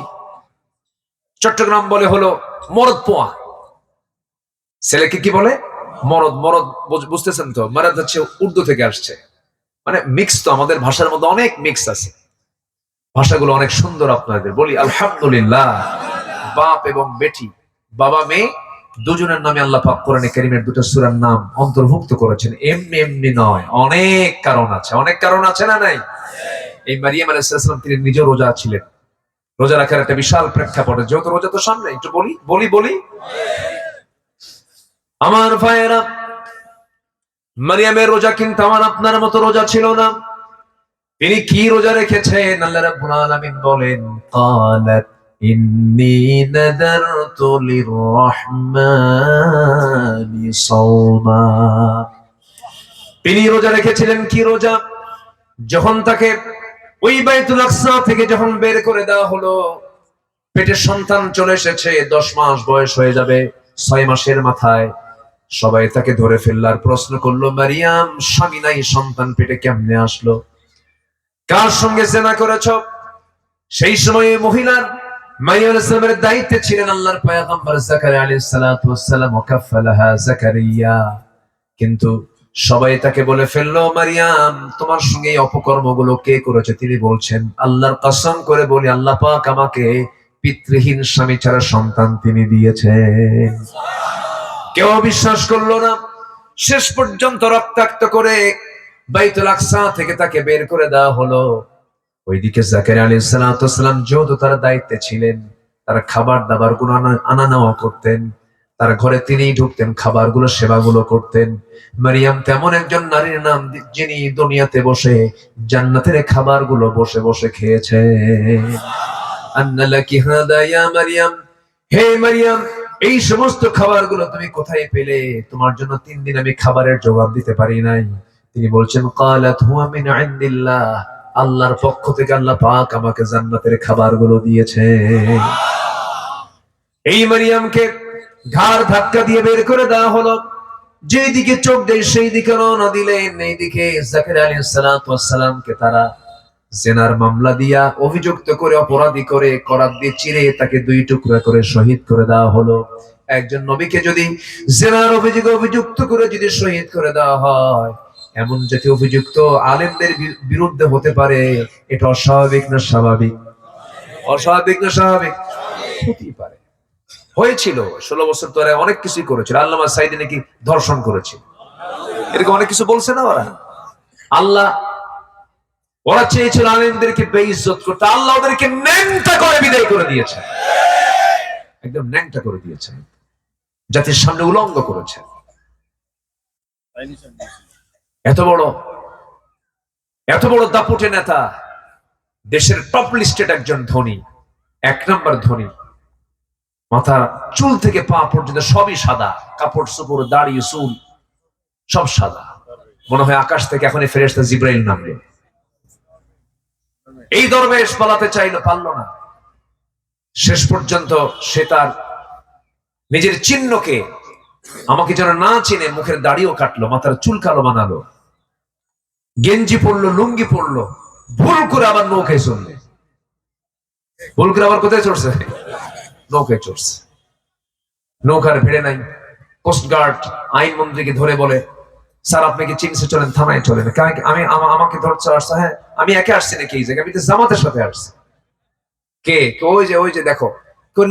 চট্টগ্রাম বলে হলো মরদ পোয়া। ছেলেকে কি বলে? মরদ। মরদ বুঝতেছেন তো? মরদ হচ্ছে উর্দু থেকে আসছে, মানে মিক্স। তো আমাদের ভাষার মধ্যে অনেক মিক্স আছে, ভাষাগুলো অনেক সুন্দর আপনাদের। বলি আলহামদুলিল্লাহ। বাপ এবং বেটি, বাবা মেয়ে দুজনের নামে আল্লাহ পাক কোরআনে কারীমের দুটো সূরার নাম অন্তর্ভুক্ত করেছেন। এমনি এমনি নয়, অনেক কারণ আছে। অনেক কারণ আছে না নাই? এই মারিয়াম আলাইহিস সালাম তিনি নিজে রোজা ছিলেন। রোজা রাখার একটা বিশাল প্রেক্ষাপটে, যেহেতু রোজা তো সামনে, একটু বলি আমার ভাইয়েরা, মারিয়ামের রোজা কিন্তু আমার আপনার মতো রোজা ছিল না। তিনি কি রোজা রেখেছেন? আল্লাহ রাব্বুল আলামিন বলেন, ক্বালাত ইন্নী নাযারতু লির-রাহমানি সাওমা। তিনি রোজা রেখেছিলেন। কি রোজা? যখন তাকে ওই বাইতুল আকসা থেকে যখন বের করে দেওয়া হলো, পেটে সন্তান চলে এসেছে, 10 মাস বয়স হয়ে যাবে, 6 মাসের মাথায় সবাই তাকে ধরে ফেলল আর প্রশ্ন করলো, মারিয়াম, স্বামী নাই, সন্তান পেটে কেমনে আসলো? কার সঙ্গে জিনা করেছো? সেই সময়ে মহিলার মারিয়াম আলাইহিস সালামের দায়িত্বে ছিলেন আল্লাহর পয়গম্বর যাকারিয়া আলাইহিস সালাতু ওয়াস সালাম, ওয়াকাফালাহা যাকারিয়া। কিন্তু সবাই তাকে বলে ফেললো, মারিয়াম, তোমার সঙ্গে এই অপকর্মগুলো কে করেছে? তিনি বলছেন, আল্লাহর কসম করে বলি, আল্লাহ পাক আমাকে পিতৃহীন স্বামী ছাড়া সন্তান তিনি দিয়েছেন। কেউ বিশ্বাস করলো না। শেষ পর্যন্ত রক্তাক্ত করে বাইতুল আকসা থেকে তাকে বের করে দেওয়া হলো। ওইদিকে যাকারিয়া আলাইহিস সালাতু ওয়াস সালাম যেহেতু তার দায়িত্বে ছিলেন, তারা খাবার দাবার গুলো আনা নেওয়া করতেন, তার ঘরে তিনিই ঢুকতেন, খাবারগুলো সেবাগুলো করতেন। মারিয়াম তেমন একজন নারীর নাম যিনি দুনিয়াতে বসে জান্নাতের খাবারগুলো বসে বসে খেয়েছেন। আন্না লাকি হাদা ইয়া মারিয়াম, হে মারিয়াম, এই সমস্ত খাবারগুলো তুমি কোথায় পেলে? তোমার জন্য 3 দিন আমি খাবারের জোগান দিতে পারি নাই। তিনি বলছেন, ক্বালাত হুয়া মিন ইনদিল্লাহ, আল্লাহর পক্ষ থেকে আল্লাহ পাক আমাকে জান্নাতের খাবারগুলো দিয়েছে। এই মারিয়ামকে ঘাড় ধাক্কা দিয়ে বের করে দেওয়া হলো। যেদিকে চোখ দেয় সেই দিকে রওনা দিলেন। এইদিকে যাকারিয়া আলাইহিস সালাতু ওয়াস সালামকে তারা জিনার মামলা দিয়া অভিযুক্ত করে, অপরাধী করে, করাত দিয়ে চিরে তাকে 2 টুকরা করে শহীদ করে দেওয়া হলো। একজন নবীকে যদি জিনার অভিযোগে অভিযুক্ত করে যদি শহীদ করে দেওয়া হয়, এমন যেটি অভিযুক্ত আলেমদের বিরুদ্ধে হতে পারে, এটা অস্বাভাবিক না স্বাভাবিক? অস্বাভাবিক না স্বাভাবিক? হতেই পারে। হয়েছিল 16 বছর ধরে অনেক কিছুই করেছিল। আল্লামা সাইদি নাকি ধর্ষণ করেছিল, এরকম অনেক কিছু বলছে না ওরা। আল্লাহ, ওরা চেয়েছিল আলেমদেরকে বেইজ্জত করতে, আল্লাহ ওদেরকে ন্যাংটা করে বিদায় করে দিয়েছেন, একদম ন্যাংটা করে দিয়েছেন, জাতির সামনে উলঙ্গ করেছেন। এত বড় দাপুটে নেতা, দেশের টপ লিস্টেড একজন ধনী, 1 নম্বর ধনী, মাথা চুল থেকে পা পর্যন্ত সবই সাদা, কাপড় চোপড় দাড়ি চুল সব সাদা, মনে হয় আকাশ থেকে এখনই ফেরেশতা জিবরাইল নামবে। এই দরবেশ পালাতে চাইলো, পারলো না। শেষ পর্যন্ত সে তার নিজের চিহ্নকে, আমাকে যেন না চিনে, মুখের দাড়িও কাটলো, মাথার চুল কালো বানালো, গেঞ্জি পরলো, লুঙ্গি পরলো, ভুল করে আবার নৌকায় চললে। ভুল করে আবার কোথায় চড়ছে? নৌকায় চড়ছে। নৌকার ভিড়ে নাই। কোস্টগার্ড আইনমন্ত্রীকে ধরে বলে, স্যার আপনি কি চিনছে, চলেন থানায় চলেন। আমি আমাকে ধরছে আসছে? হ্যাঁ, আমি একে আসছি নাকি এই জায়গায়? আমি তো জামাতের সাথে আসছি। কে? ওই যে দেখো,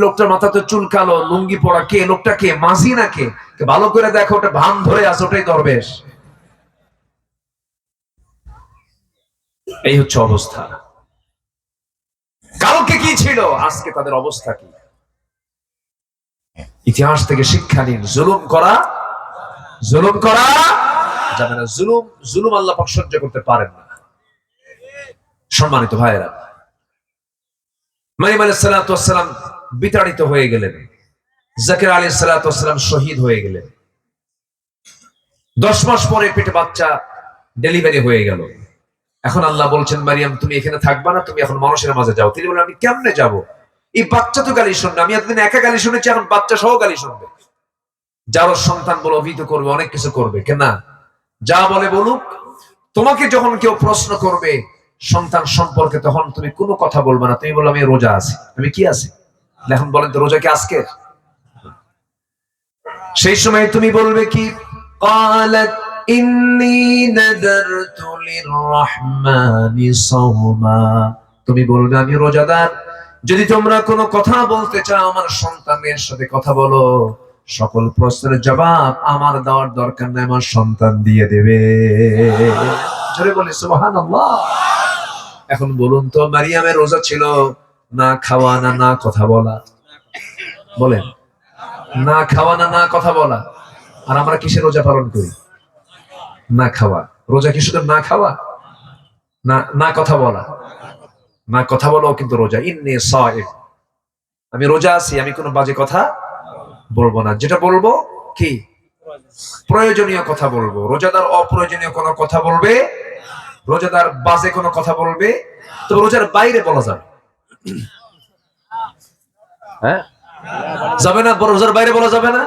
লোকটার মাথা তো চুল কালো, লুঙ্গি পরা, কে লোকটা? কে মাঝি না কে? ভালো করে দেখো, ওটা ভান ধরে আছে, ওটাই দরবেশ। এই হচ্ছে অবস্থা। কালকে কি ছিল, আজকে তাদের অবস্থা কি? ইতিহাস থেকে শিক্ষা নিন। জুলুম করা যাবে না। জুলুম আল্লাহ পাক সহ্য করতে পারেন না। সম্মানিত ভাইয়েরা, মারিয়াম আলাইহিস সালাতু ওয়াস সালাম বিতাড়িত হয়ে গেলেন, জাকির আলাইহিস সালাতু ওয়াস সালাম শহীদ হয়ে গেলেন। 10 মাস পরে পেটে বাচ্চা ডেলিভারি হয়ে গেল। এখন আল্লাহ বলছেন, মারিয়াম তুমি এখানে থাকবা না, তুমি এখন মানুষের মাঝে যাও। তিনি বলেন, আমি কেমনে যাব? এই বাচ্চা তো গালি শুনবে, আমি এতদিন একা গালি শুনেছি, এখন বাচ্চা সহ গালি শুনবে। যার সন্তান বলে অভিহিত করবে, অনেক কিছু করবে, কেন যা বলে বলুক। তোমাকে যখন কেউ প্রশ্ন করবে সন্তান সম্পর্কে, তখন তুমি কোনো কথা বলবে না, তুমি বলবে আমি রোজা আছি। আমি কি আছি? এখন বলেন তো, রোজা কি আজকে? সেই সময় তুমি বলবে কি? قالت إني نذرت للرحمن صوما, তুমি বলবে আমি রোজাদার। যদি তোমরা কোনো কথা বলতে চাও, আমার সন্তানের সাথে কথা বলো, সকল প্রশ্নের জবাব আমার দেওয়ার দরকার নাই, আমার সন্তান দিয়ে দেবে। জোরে বলি সুবহানাল্লাহ। এখন বলুন তো, মারিয়ামের রোজা ছিল না খাওয়া না কথা বলা? বলেন, না খাওয়া না কথা বলা। আর আমরা কিসের রোজা পালন করি? না খাওয়া। রোজা কি শুধু না খাওয়া? না কথা বলা? না কথা বলাও কিন্তু রোজা। ইন্নী সাইম, আমি রোজা আছি, আমি কোনো বাজে কথা বলবো না। যেটা বলবো কি প্রয়োজনীয় কথা বলবো। রোজাদার অপ্রয়োজনীয় কোনো কথা বলবে, রোজাদার বাজে কোনো কথা বলবে তো রোজার বাইরে বলা যাবে। হ্যাঁ, যাবে না, রোজার বাইরে বলা যাবে না।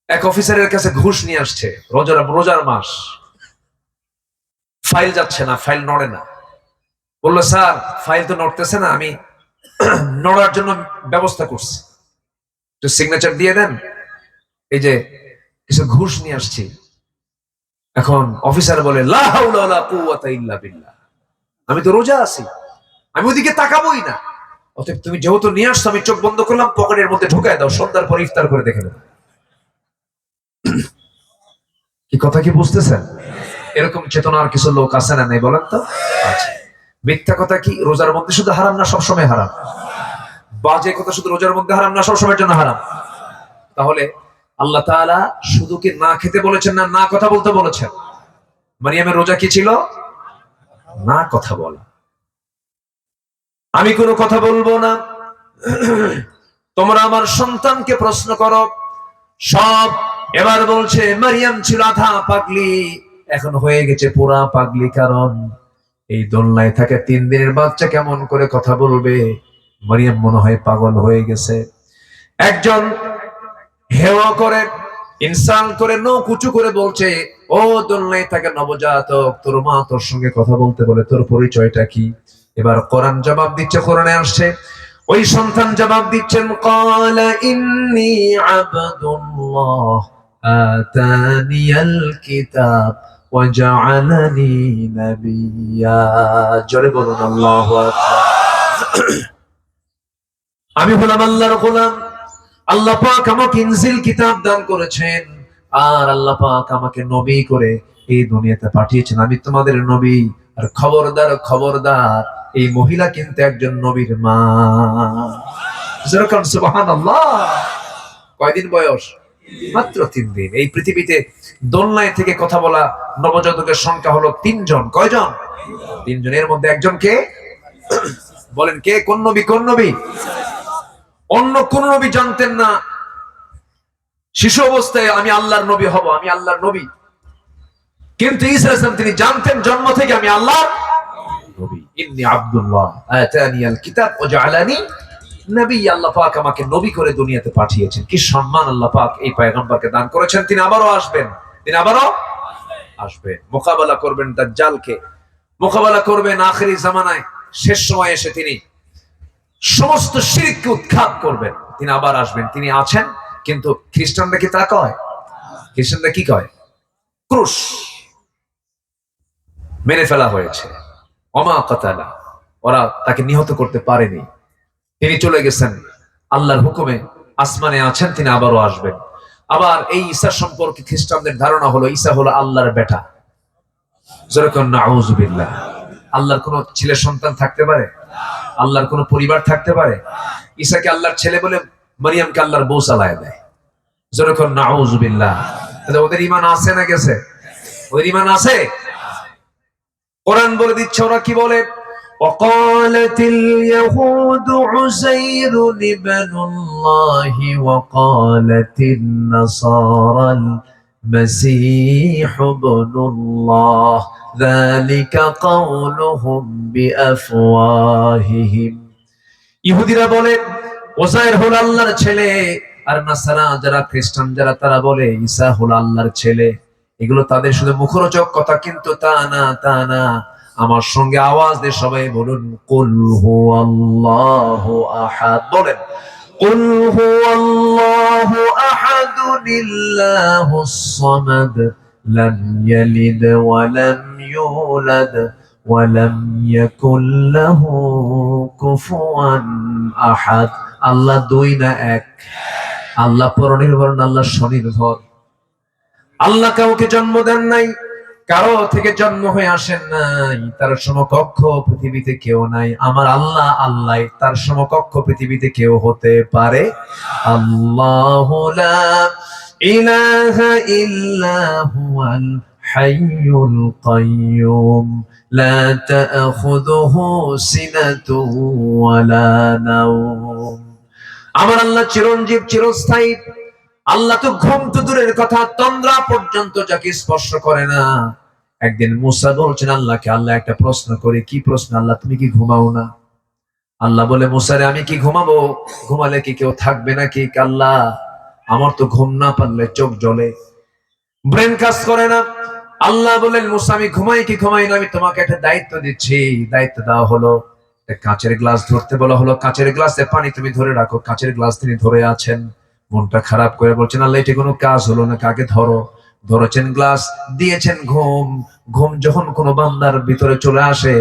এক অফিসারের কাছে ঘুষ নিয়ে আসছে, রোজার মাস, ফাইল যাচ্ছে না, ফাইল নড়ে না। বললো, স্যার ফাইল তো নড়তেছে না, আমি নড়ার জন্য ব্যবস্থা করছি, একটু সিগনেচার দিয়ে দেন, এই যে কিছু ঘুষ নিয়ে আসছি। এখন অফিসার বলে, লা হাওলা ওয়ালা কুওয়াতা ইল্লা বিল্লাহ, আমি তো রোজা আছি, আমি ওদিকে তাকাবোই না। অতএব তুমি যেহেতু নিয়ে আসছো, আমি চোখ বন্ধ করলাম, পকেটের মধ্যে ঢুকায় দাও, সন্ধ্যার পর ইফতার করে দেখে নেব। কি কথা কি বুঝতেছেন? এরকম চেতনার কিছু লোক আছে না, নেই বলেন তো? আচ্ছা, মিথ্যা কথা কি রোজার মধ্যে শুধু হারাম না সবসময় হারাম? বাজে কথা শুধু রোজার মধ্যে হারাম না সবসময়ের জন্য হারাম? তাহলে আল্লাহ তাআলা শুধু কি না খেতে বলেছেন না কথা বলতে বলেছেন? মারিয়ামের রোজা কি ছিল? না কথা বলা। আমি কোনো কথা বলবো না, তোমরা আমার সন্তানকে প্রশ্ন করো সব। এবার বলছে, মারিয়াম ছিল আধা পাগলি, এখন হয়ে গেছে পুরা পাগলি। কারণ এই দোলনায় থাকে 3 দিনের বাচ্চা, কেমন করে কথা বলবে? মারিয়াম মনে হয় পাগল হয়ে গেছে। একজন হেওয়া করে, ইনসাল্ট করে, নখ উঁচু করে বলছে, ও দোলনায় থাকে নবজাতক, তোর মা তোর সঙ্গে কথা বলতে বলে, তোর পরিচয়টা কি? এবার কোরআন জবাব দিচ্ছে, কোরআনে আসছে, ওই সন্তান জবাব দিচ্ছেন, ক্বালা ইন্নী আবদুল্লাহ আতানিয়াল কিতাব ওয়া জাআলানি নাবিয়্যা। জোরে বলুন আল্লাহু আকবার। আমি হলাম আল্লাহর গোলাম। আল্লাহ পাক আমাকে ইনজিল কিতাব দান করেছেন, আর আল্লাহ পাক আমাকে নবী করে এই দুনিয়াতে পাঠিয়েছেন। আমি তোমাদের নবী। আর খবরদার খবরদার, এই মহিলা কিন্তু একজন নবীর মা। যেরকম সুবহানাল্লাহ। কয়দিন বয়স? মাত্র 3 দিন। এই পৃথিবীতে দোলনায় থেকে কথা বলা নবজাতকের সংখ্যা হলো 3 জন। কয়জন? 3 জন। এর মধ্যে একজন কে? বলেন কে? কোন নবী? কোন নবী? অন্য কোন নবী জানতেন না শিশু অবস্থায় আমি আল্লাহর নবী হব, আমি আল্লাহর নবী। কিন্তু ঈসা আলাইহিস সালাম তিনি জানতেন জন্ম থেকে আমি আল্লাহর নবী। ইন্নী আব্দুল্লাহ আতানিয়াল কিতাব ওয়া জাআলানি নবী। আল্লাহ পাক আমাকে নবী করে দুনিয়াতে পাঠিয়েছেন। কি সম্মান আল্লাহ পাক এই পয়গম্বরকে দান করেছেন। তিনি আবারও আসবেন, তিনি আবারও আসবেন, মোকাবেলা করবেন দাজ্জালকে, মোকাবেলা করবেন আখিরি জামানায়। শেষ সময় এসে তিনি সমস্ত শিরককে উৎখাত করবেন। তিনি আবার আসবেন, তিনি আছেন। কিন্তু খ্রিস্টানরা কি তা কয়? খ্রিস্টানরা কি কয়? ক্রুশ মেরে ফেলা হয়েছে, ওমা কাতালা, ওরা তাকে নিহত করতে পারেনি। তিনি চলে গেছেন আল্লাহর হুকুমে, আসমানে আছেন, তিনি আবারও আসবেন। আবার এই ঈসা সম্পর্কে খ্রিস্টানদের ধারণা হলো ঈসা হলো আল্লাহর বেটা। যেরকম নাউযুবিল্লাহ। আল্লাহর কোন ছেলে সন্তান থাকতে পারে? আল্লাহর কোন পরিবার থাকতে পারে? ঈসাকে আল্লাহর ছেলে বলে মারিয়ামকে আল্লাহর বউ চালায় দেয়। যেরকম নাউযুবিল্লাহ। তাহলে ওদের ঈমান আছে না গেছে? ওদের ঈমান আছে? কোরআন বলে দিচ্ছে ওরা কি বলে? وقالت اليهود عزير ابن الله وقالت النصارى المسيح ابن الله ذلك قولهم بأفواههم। ইহুদিরা বলে উযাইর হলো আল্লাহর ছেলে, আর নাসারা যারা খ্রিস্টান যারা তারা বলে ঈসা হলো আল্লাহর ছেলে। এগুলো তাদের শুধু মুখরোচক কথা, কিন্তু তা না, তা না। আমার সঙ্গে আওয়াজ দিয়ে সবাই বলুন কুল হুয়াল্লাহু আহাদ। বলেন কুল হুয়াল্লাহু আহাদুল্লাহুস সামাদ লাম ইয়ালিদ ওয়া লাম ইউলাদ ওয়া লাম ইয়াকুল লাহু কুফুয়ান আহাদ। আল্লাহ দুই না এক, আল্লাহ পরনির্ভর না, আল্লাহ স্বনির্ভর। আল্লাহ কাউকে জন্ম দেন নাই, কারো থেকে জন্ম হয়ে আসেন নাই, তার সমকক্ষ পৃথিবীতে কেউ নাই। আমার আল্লাহ আল্লাহ, তার সমকক্ষ পৃথিবীতে কেউ হতে পারে? আল্লাহু লা ইলাহা ইল্লা হুয়াল হাইয়ুল কাইয়্যুম লা তাখুযুহু সিনাতুন ওয়ালা নাওম। আমার আল্লাহ চিরঞ্জীব, চিরস্থায়ী। আল্লাহ তো ঘুম তো দূরের কথা, তন্দ্রা পর্যন্ত যাকে স্পর্শ করে না। একদিন মুসা বলছেন আল্লাহকে, আল্লাহ একটা প্রশ্ন করে। কি প্রশ্ন? আল্লাহ তুমি কি ঘুমাও না? আল্লাহ বলে মুসারে আমি কি ঘুমাবো? ঘুমালে কি কেউ থাকবে নাকি? আল্লাহ আমার তো ঘুম না পারলে চোখ জ্বলে, ব্রেন কাজ করে না। আল্লাহ বলেন মুসা আমি ঘুমাই কি ঘুমাই না, আমি তোমাকে একটা দায়িত্ব দিচ্ছি। দায়িত্ব দেওয়া হলো কাঁচের গ্লাস ধরতে বলা হলো, কাঁচের গ্লাসে পানি তুমি ধরে রাখো। কাঁচের গ্লাস তিনি ধরে আছেন, মনটা খারাপ করে বলছেন আল্লাহ এটা কোনো কাজ হলো না, কাকে ধরো। ধরেছেন গ্লাস, দিয়েছেন ঘুম। ঘুম যখন কোনো বান্দার ভিতরে চলে আসে,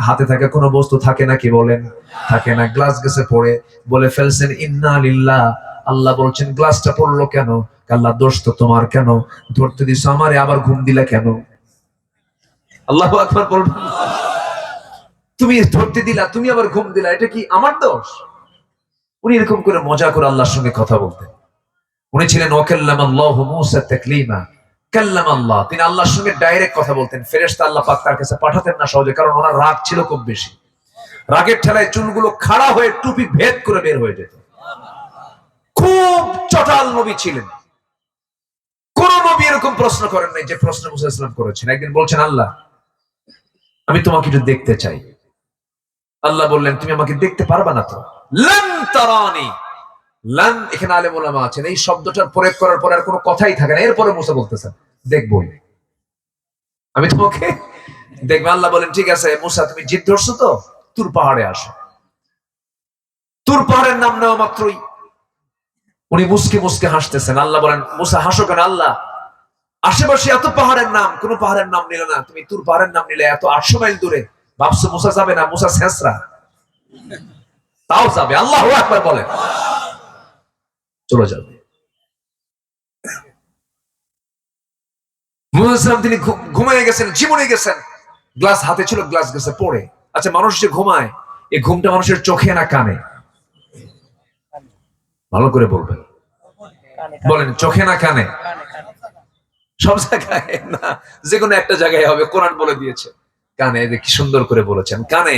হাতে থাকা কোনো বস্তু থাকে নাকি? বলেন থাকে না। গ্লাস গেছে পড়ে, বলে ফেলছেন ইন্না লিল্লাহ। আল্লাহ বলছেন গ্লাসটা পড়লো কেন? আল্লাহ দোষ তো তোমার, কেন ধরতে দিছো আমারে, আবার ঘুম দিলা কেন? আল্লাহু আকবার বলবেন। তুমি ধরতে দিলা, তুমি আবার ঘুম দিলা, এটা কি আমার দোষ? উনি এরকম করে মজা করে আল্লাহর সঙ্গে কথা বলতেন। উনি ছিলেন ওয়াকাল্লামাল্লাহু মূসা তাকলিমা। কাল্লামাল্লাহ, তিনি আল্লাহর সঙ্গে ডাইরেক্ট কথা বলতেন। ফেরেশতা আল্লাহ পাক তার কাছে পাঠাতেন না সহজে, কারণ ওনার রাগ ছিল খুব বেশি। রাগের ঠেলায় চুলগুলো খাড়া হয়ে টুপি ভেদ করে বের হয়ে যেত। খুব চটাল নবী ছিলেন। কোন নবী এরকম প্রশ্ন করেন নাই যে প্রশ্ন মুসা ইসলাম করেছেন। একদিন বলছেন আল্লাহ আমি তোমাকে একটু দেখতে চাই। আল্লাহ বললেন তুমি আমাকে দেখতে পারবা না তো। লান তারানি। লান, এখানে আলেম ওলামা আছেন, এই শব্দটার প্রয়োগ করার পর আর কোনো কথাই থাকে না। এরপরে মুসা বলতেছেন দেখবই, আমি তোমাকে দেখবো। আল্লাহ বলেন ঠিক আছে মুসা তুমি জিদ ধরছো তো, তুর পাহাড়ে আসো। তুর পাহাড়ের নাম নেওয়া মাত্রই উনি মুসকে মুসকে হাসতেছেন। আল্লাহ বলেন মুসা হাসো কেন? আল্লাহ আশেপাশে এত পাহাড়ের নাম, কোন পাহাড়ের নাম নিলে না, তুমি তুর পাহাড়ের নাম নিলে। এত 800 মাইল দূরে, ভাবছো মুসা যাবে না? মুসা ছেঁচড়া। তাও যাবে। আল্লাহু আকবার বলেন, চলে যাবে। মুসা সাল্লাম তিনি ঘুমিয়ে গেছেন, জীবনে গেছেন, গ্লাস হাতে ছিল, গ্লাস গেছে পড়ে। আচ্ছা, মানুষ যে ঘুমায়, এই ঘুমটা মানুষের চোখে না কানে? ভালো করে বলবেন, বলেন, চোখে না কানে? সব জায়গায় না, যে কোনো একটা জায়গায় হবে। কোরআন বলে দিয়েছে কানে। কি সুন্দর করে বলেছেন, কানে।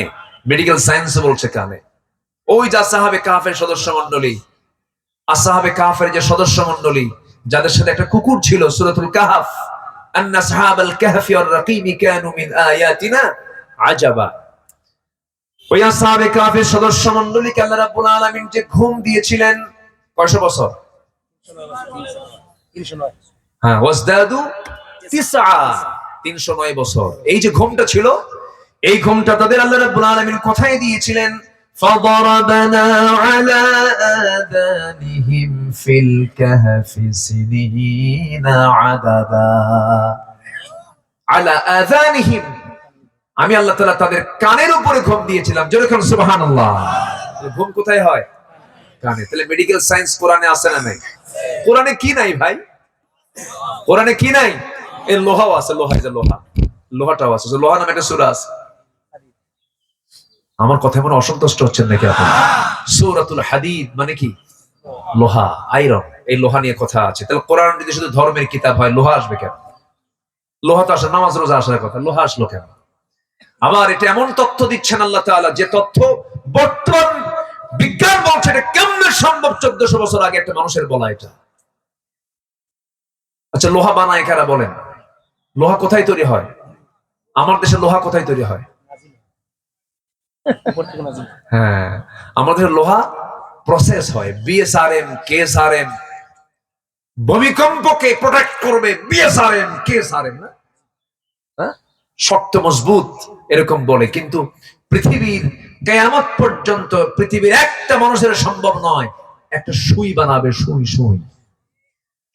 মেডিকেল সায়েন্স বলছে কানে। ওই যে আসহাবে কাহফের সদস্য মণ্ডলী, আসহাবে কাহফের যে সদস্য মণ্ডলী, যাদের সাথে একটা কুকুর ছিল, সূরাতুল কাহফ, আন্না আসহাবাল কাহফি ওয়ার রাকিমি কানু মিন আয়াতিনা আজাবা। ওই আসহাবে কাহফের সদস্য মণ্ডলীকে আল্লাহ রাব্বুল আলামিন যে ঘুম দিয়েছিলেন, কয়শো বছর? 309। হ্যাঁ, ওয়াজদাদু তিসআ, 309 বছর। এই যে ঘুমটা ছিল, এই ঘুমটা তাদের আল্লাহ রাব্বুল আলামিন কোথায় দিয়েছিলেন? ফাদারাবনা আলা আযানিহিম ফিল কাহফি সিনিনা আদাদা। আলা আযানিহিম, আমি আল্লাহ তাআলা তাদের কানের উপরে ঘুম দিয়েছিলাম। জোরে বলুন সুবহানাল্লাহ। ঘুম কোথায় হয়? কানে। তাহলে মেডিকেল সায়েন্স কোরআনে আছে না নাই? কোরআনে কি নাই ভাই? কোরআনে কি নাই? এর লোহাও আছে, লোহা, এই যে লোহা, লোহাটাও আছে। লোহা নামে একটা সূরা আছে। আমার কথায় মনে অসন্তুষ্ট হচ্ছেন নাকি আপনারা? সূরাতুল হাদিদ মানে কি? লোহা, আয়রন। এই লোহা নিয়ে কথা আছে। তাহলে কোরআন যদি শুধু ধর্মের কিতাব হয়, লোহা আসবে কেন? লোহা তো আসে নামাজ রোজা আসার কথা, লোহা আসলো কেন? আবার এটা এমন তথ্য দিচ্ছেন আল্লাহ তাআলা, যে তথ্য বর্তমান বিজ্ঞান বলছে এটা কেমনে সম্ভব 1400 বছর আগে একটা মানুষের বলা এটা। আচ্ছা, লোহা বানায় কারা বলেন? লোহা কোথায় তৈরি হয়? আমার দেশে লোহা কোথায় তৈরি হয়? হ্যাঁ, আমাদের লোহা প্রসেস হয়। বিএসআরএম, কেএসআরএম, ভূমিকম্পকে প্রোটেক্ট করবে বিএসআরএম, কেএসআরএম, না? হ্যাঁ, শক্ত মজবুত এরকম বলে। কিন্তু পৃথিবীর কিয়ামত পর্যন্ত পৃথিবীর একটা মানুষের সম্ভব নয় একটা সুই বানাবে।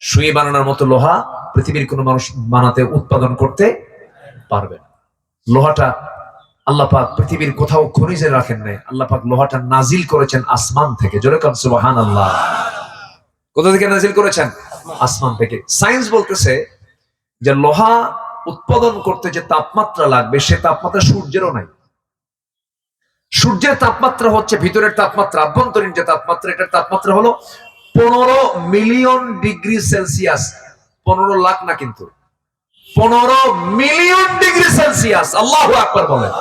সুই বানানোর মতো লোহা পৃথিবীর কোন মানুষ বানাতে, উৎপাদন করতে পারবে না। লোহাটা আল্লাহ পাক পৃথিবীর কোথাও খনিজে রাখেন নাই। আল্লাহ পাক লোহাটা নাজিল করেছেন আসমান থেকে। জোরে বলুন সুবহানাল্লাহ। কোথা থেকে নাজিল করেছেন? আসমান থেকে। সায়েন্স বলতেছে যে লোহা উৎপাদন করতে যে তাপমাত্রা লাগবে, সে তাপমাত্রা সূর্যেরও নাই। সূর্যের তাপমাত্রা হচ্ছে ভিতরের তাপমাত্রা, আভ্যন্তরীণ যে তাপমাত্রা, এটার তাপমাত্রা হলো 15 মিলিয়ন ডিগ্রি সেলসিয়াস। 15 লাখ না, কিন্তু 15 মিলিয়ন ডিগ্রি সেলসিয়াস। আল্লাহু আকবার বলেন।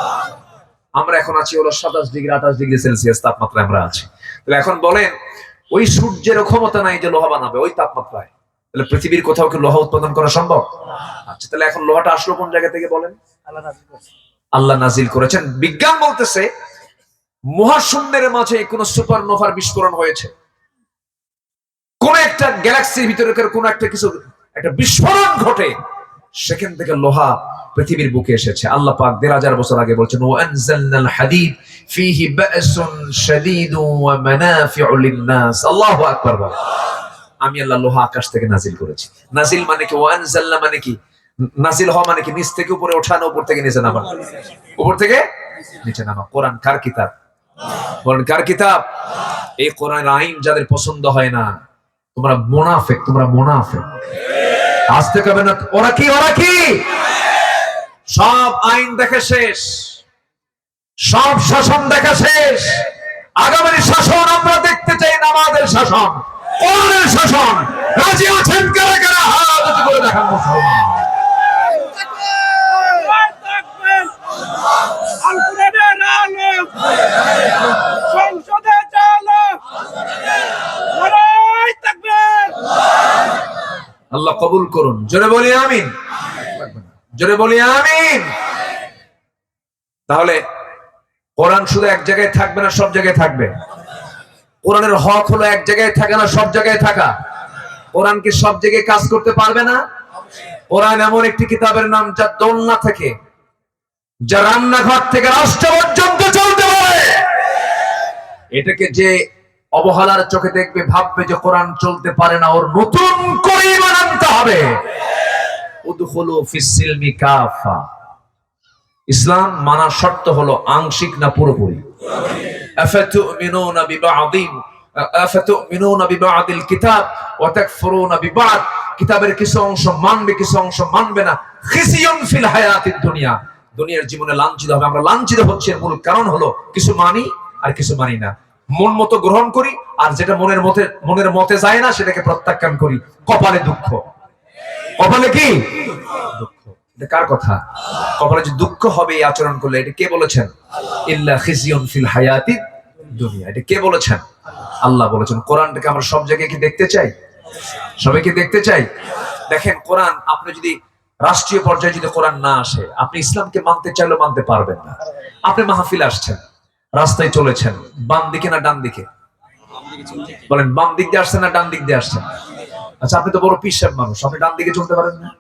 আমরা এখন আছি হলো 27 ডিগ্রি 28 ডিগ্রি সেলসিয়াস তাপমাত্রা আমরা আছি। তাহলে এখন বলেন, ওই সূর্যের ক্ষমতা নাই যে লোহা বানাবে ওই তাপমাত্রায়। তাহলে পৃথিবীর কোথাও কি লোহা উৎপাদন করা সম্ভব? আচ্ছা, তাহলে এখন লোহাটা আসলো কোন জায়গা থেকে বলেন? আল্লাহ নাজিল করেছেন। বিজ্ঞান বলতেছে মহাশূন্যের মাঝে কোন সুপারনোভার বিস্ফোরণ হয়েছে, কোন একটা গ্যালাক্সির ভিতরে কোন একটা কিছু, একটা বিস্ফোরণ ঘটে, সেখান থেকে লোহা পৃথিবীর বুকে এসেছে। আল্লাহ পাক 1000 বছর আগে বলছেন, ওয়া আনজালনাল হাদিদ ফীহি বা'সুন শাদীদু ওয়া মানাফিউ লিন-নাস। আল্লাহু আকবার বলেন। আমি আল্লাহ লোহা আকাশ থেকে নাজিল করেছি। নাজিল মানে কি? ওয়া আনজালনা মানে কি? নাজিল হওয়া মানে কি? নিচ থেকে উপরে ওঠানো, উপর থেকে নিচে নামা। উপর থেকে নিচে নামা। কোরআন কার কিতাব? বলেন, কার কিতাব? এই কোরআনের আইন যাদের পছন্দ হয় না, তোমরা মুনাফিক, তোমরা মুনাফিক। আসতে কবে না, ওরা কি, ওরা কি? সব আইন দেখে শেষ, সব শাসন দেখা শেষ। আগামী শাসন আমরা দেখতে চাই না, আমাদের শাসন, কোরআনের শাসন। রাজি আছেন কারা কারা? হাত উঁচু করে দেখান মুসলমান। আল্লাহ কবুল করুন। জোরে বলি আমিন। জোরে বলি আমিন। তাহলে কোরআন শুধু এক জায়গায় থাকবে না, সব জায়গায় থাকবে। কোরআনের হক হলো এক জায়গায় থাকা না, সব জায়গায় থাকা। কোরআন কি সব জায়গায় কাজ করতে পারবে না? কোরআন এমন একটি কিতাবের নাম যা দোলনা থেকে, যা রান্নাঘর থেকে রাষ্ট্র পর্যন্ত চলতে পারে। এটাকে যে অবহেলার চোখে দেখবে, ভাববে যে কোরআন চলতে পারে না, ওর নতুন করে ঈমান আনতে হবে। উদখুলু ফিস সিলমি কাফা। ইসলাম মানার শর্ত হলো আংশিক না পুরোপুরি? আফাতুমিনুনা বিবা'দিন আফাতুমিনুনা বিবা'দিল কিতাব ওয়া তাকফুরুনা বিবা'দ, কিতাবের কিছু অংশ মানবে কিছু অংশ মানবে না। খিজিয়ুন ফিল হায়াতিদ দুনিয়া, দুনিয়ার জীবনে লাঞ্ছিত হবে। আমরা লাঞ্ছিত হচ্ছে মূল কারণ হলো কিছু মানি আর কিছু মানি না, মন মতো গ্রহণ করি আর যেটা মনের মতে যায় না সেটাকে প্রত্যাখ্যান করি। কপালে দুঃখ, কপালে কি দুঃখ। এটা কার কথা? কপালে যে দুঃখ হবে এই আচরণ করলে, এটা কে বলেছেন? ইল্লা খিজিয়ুন ফিল হায়াতিদ দুনিয়া, এটা কে বলেছেন? আল্লাহ বলেছেন। কোরআনটাকে আমরা সব জায়গায় কি দেখতে চাই? সবাইকে দেখতে চাই। দেখেন, কোরআন আপনি যদি রাষ্ট্রীয় পর্যায়ে যদি কোরআন না আসে, আপনি ইসলামকে মানতে চাইলেও মানতে পারবেন না। আপনি মাহফিলে আসছেন, রাস্তায় চলেছেন, বাম দিকে না ডান দিকে? বলেন, বাম দিক দিয়ে আসছেন না ডান দিক দিয়ে আসছেন? আচ্ছা, আপনি তো বড় পীর সাহেব মানুষ, আপনি ডান দিকে চলতে পারেন না?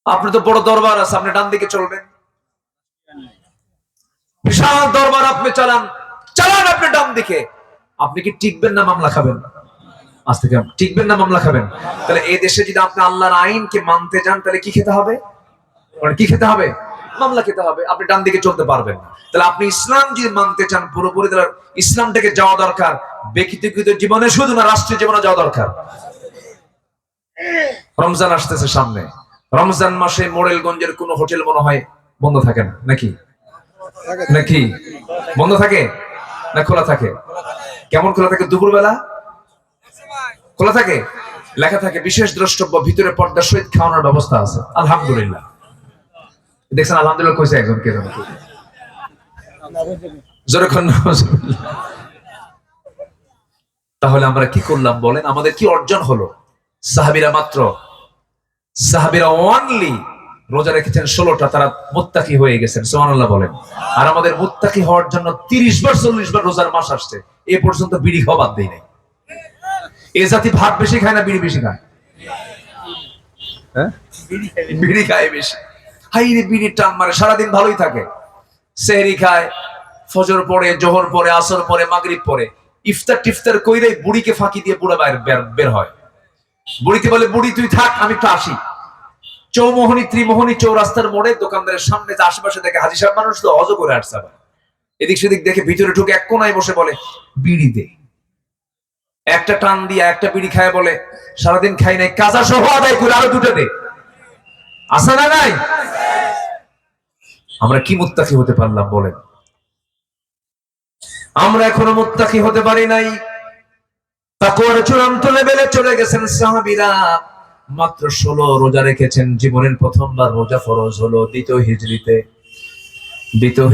আপনি তো বড় দরবার আছে, আপনি ডান দিকে চলবেন? বিশাল দরবার আপনি চালান আপনি ডান দিকে, আপনি কি টিকবেন না মামলা খাবেন? আজ থেকে টিকবেন না মামলা খাবেন? তাহলে এই দেশে যদি আপনি আল্লাহর আইনকে মানতে যান, তাহলে কি খেতে হবে? কি খেতে হবে? মামলা খেতে হবে। আপনি ডান দিকে চলতে পারবেন না। তাহলে আপনি ইসলাম যদি মানতে চান পুরোপুরি, তাহলে ইসলামটাকে যাওয়া দরকার ব্যক্তিগত জীবনে শুধু না, রাষ্ট্রীয় জীবনে যাওয়া দরকার। রমজান আসতেছে সামনে, রমজান মাসে মোরেলগঞ্জের কোন হোটেল মনে হয় বন্ধ থাকে না নাকি? নাকি বন্ধ থাকে না খোলা থাকে? কেমন খোলা থাকে? দুপুরবেলা খোলা থাকে, লেখা থাকে বিশেষ দ্রষ্টব্য, ভিতরে পর্দা সহিত খাওয়ানোর ব্যবস্থা আছে। আলহামদুলিল্লাহ। দেখছেন আলহামদুলিল্লাহ কইছে একজন, কে জানো? যখন তাহলে আমরা কি করলাম বলেন? আমাদের কি অর্জন হলো? সাহাবীরা অনলি রোজা রেখেছেন 16টা, তারা মুত্তাকি হয়ে গেছেন। সুবহানাল্লাহ বলেন। আর আমাদের মুত্তাকি হওয়ার জন্য 30 বার 40 বার রোজার মাস আসছে, এ পর্যন্ত বিড়ি খাওয়া বাদ দেই নাই। এ জাতি ভাত বেশি খায় না বিড়ি বেশি খায়? হ্যাঁ, বিড়ি খায় বেশি। হাই রে, বিড়ির টান মারে, সারাদিন ভালোই থাকে। সেহরি খায়, ফজর পরে, জোহর পরে, আসর পরে, মাগরিব পরে, ইফতার টিফতার কইরে বুড়িকে ফাঁকি দিয়ে বুড়া বের হয়। বুড়িকে বলে, বুড়ি তুই থাক, আমি একটু আসি। চৌমোহনী ত্রিমোহনী চৌরাস্তার মোড়ে দোকানদারের সামনে যে আশেপাশে দেখে হাজি সাহেব মানুষ তো হজ করে আসছে, আবার এদিক সেদিক দেখে ভিতরে ঢুকে এক কোনায় বসে বলে, বিড়ি দে। একটা টান দিয়ে একটা বিড়ি খায়, বলে সারাদিন খাই নাই, কাজা সহ আদায় করে আরো দুটো দে। আসে না নাই? আমরা কি মুত্তাকি হতে পারলাম বলেন? আমরা এখনো মুত্তাকি হতে পারি নাই। তাকওয়ার চূড়ান্ত লেভেলে চলে গেছেন সাহাবীরা। মাত্র 16 রোজা রেখেছেন। জীবনের প্রথমবার রোজা ফরজ হলো দ্বিতীয়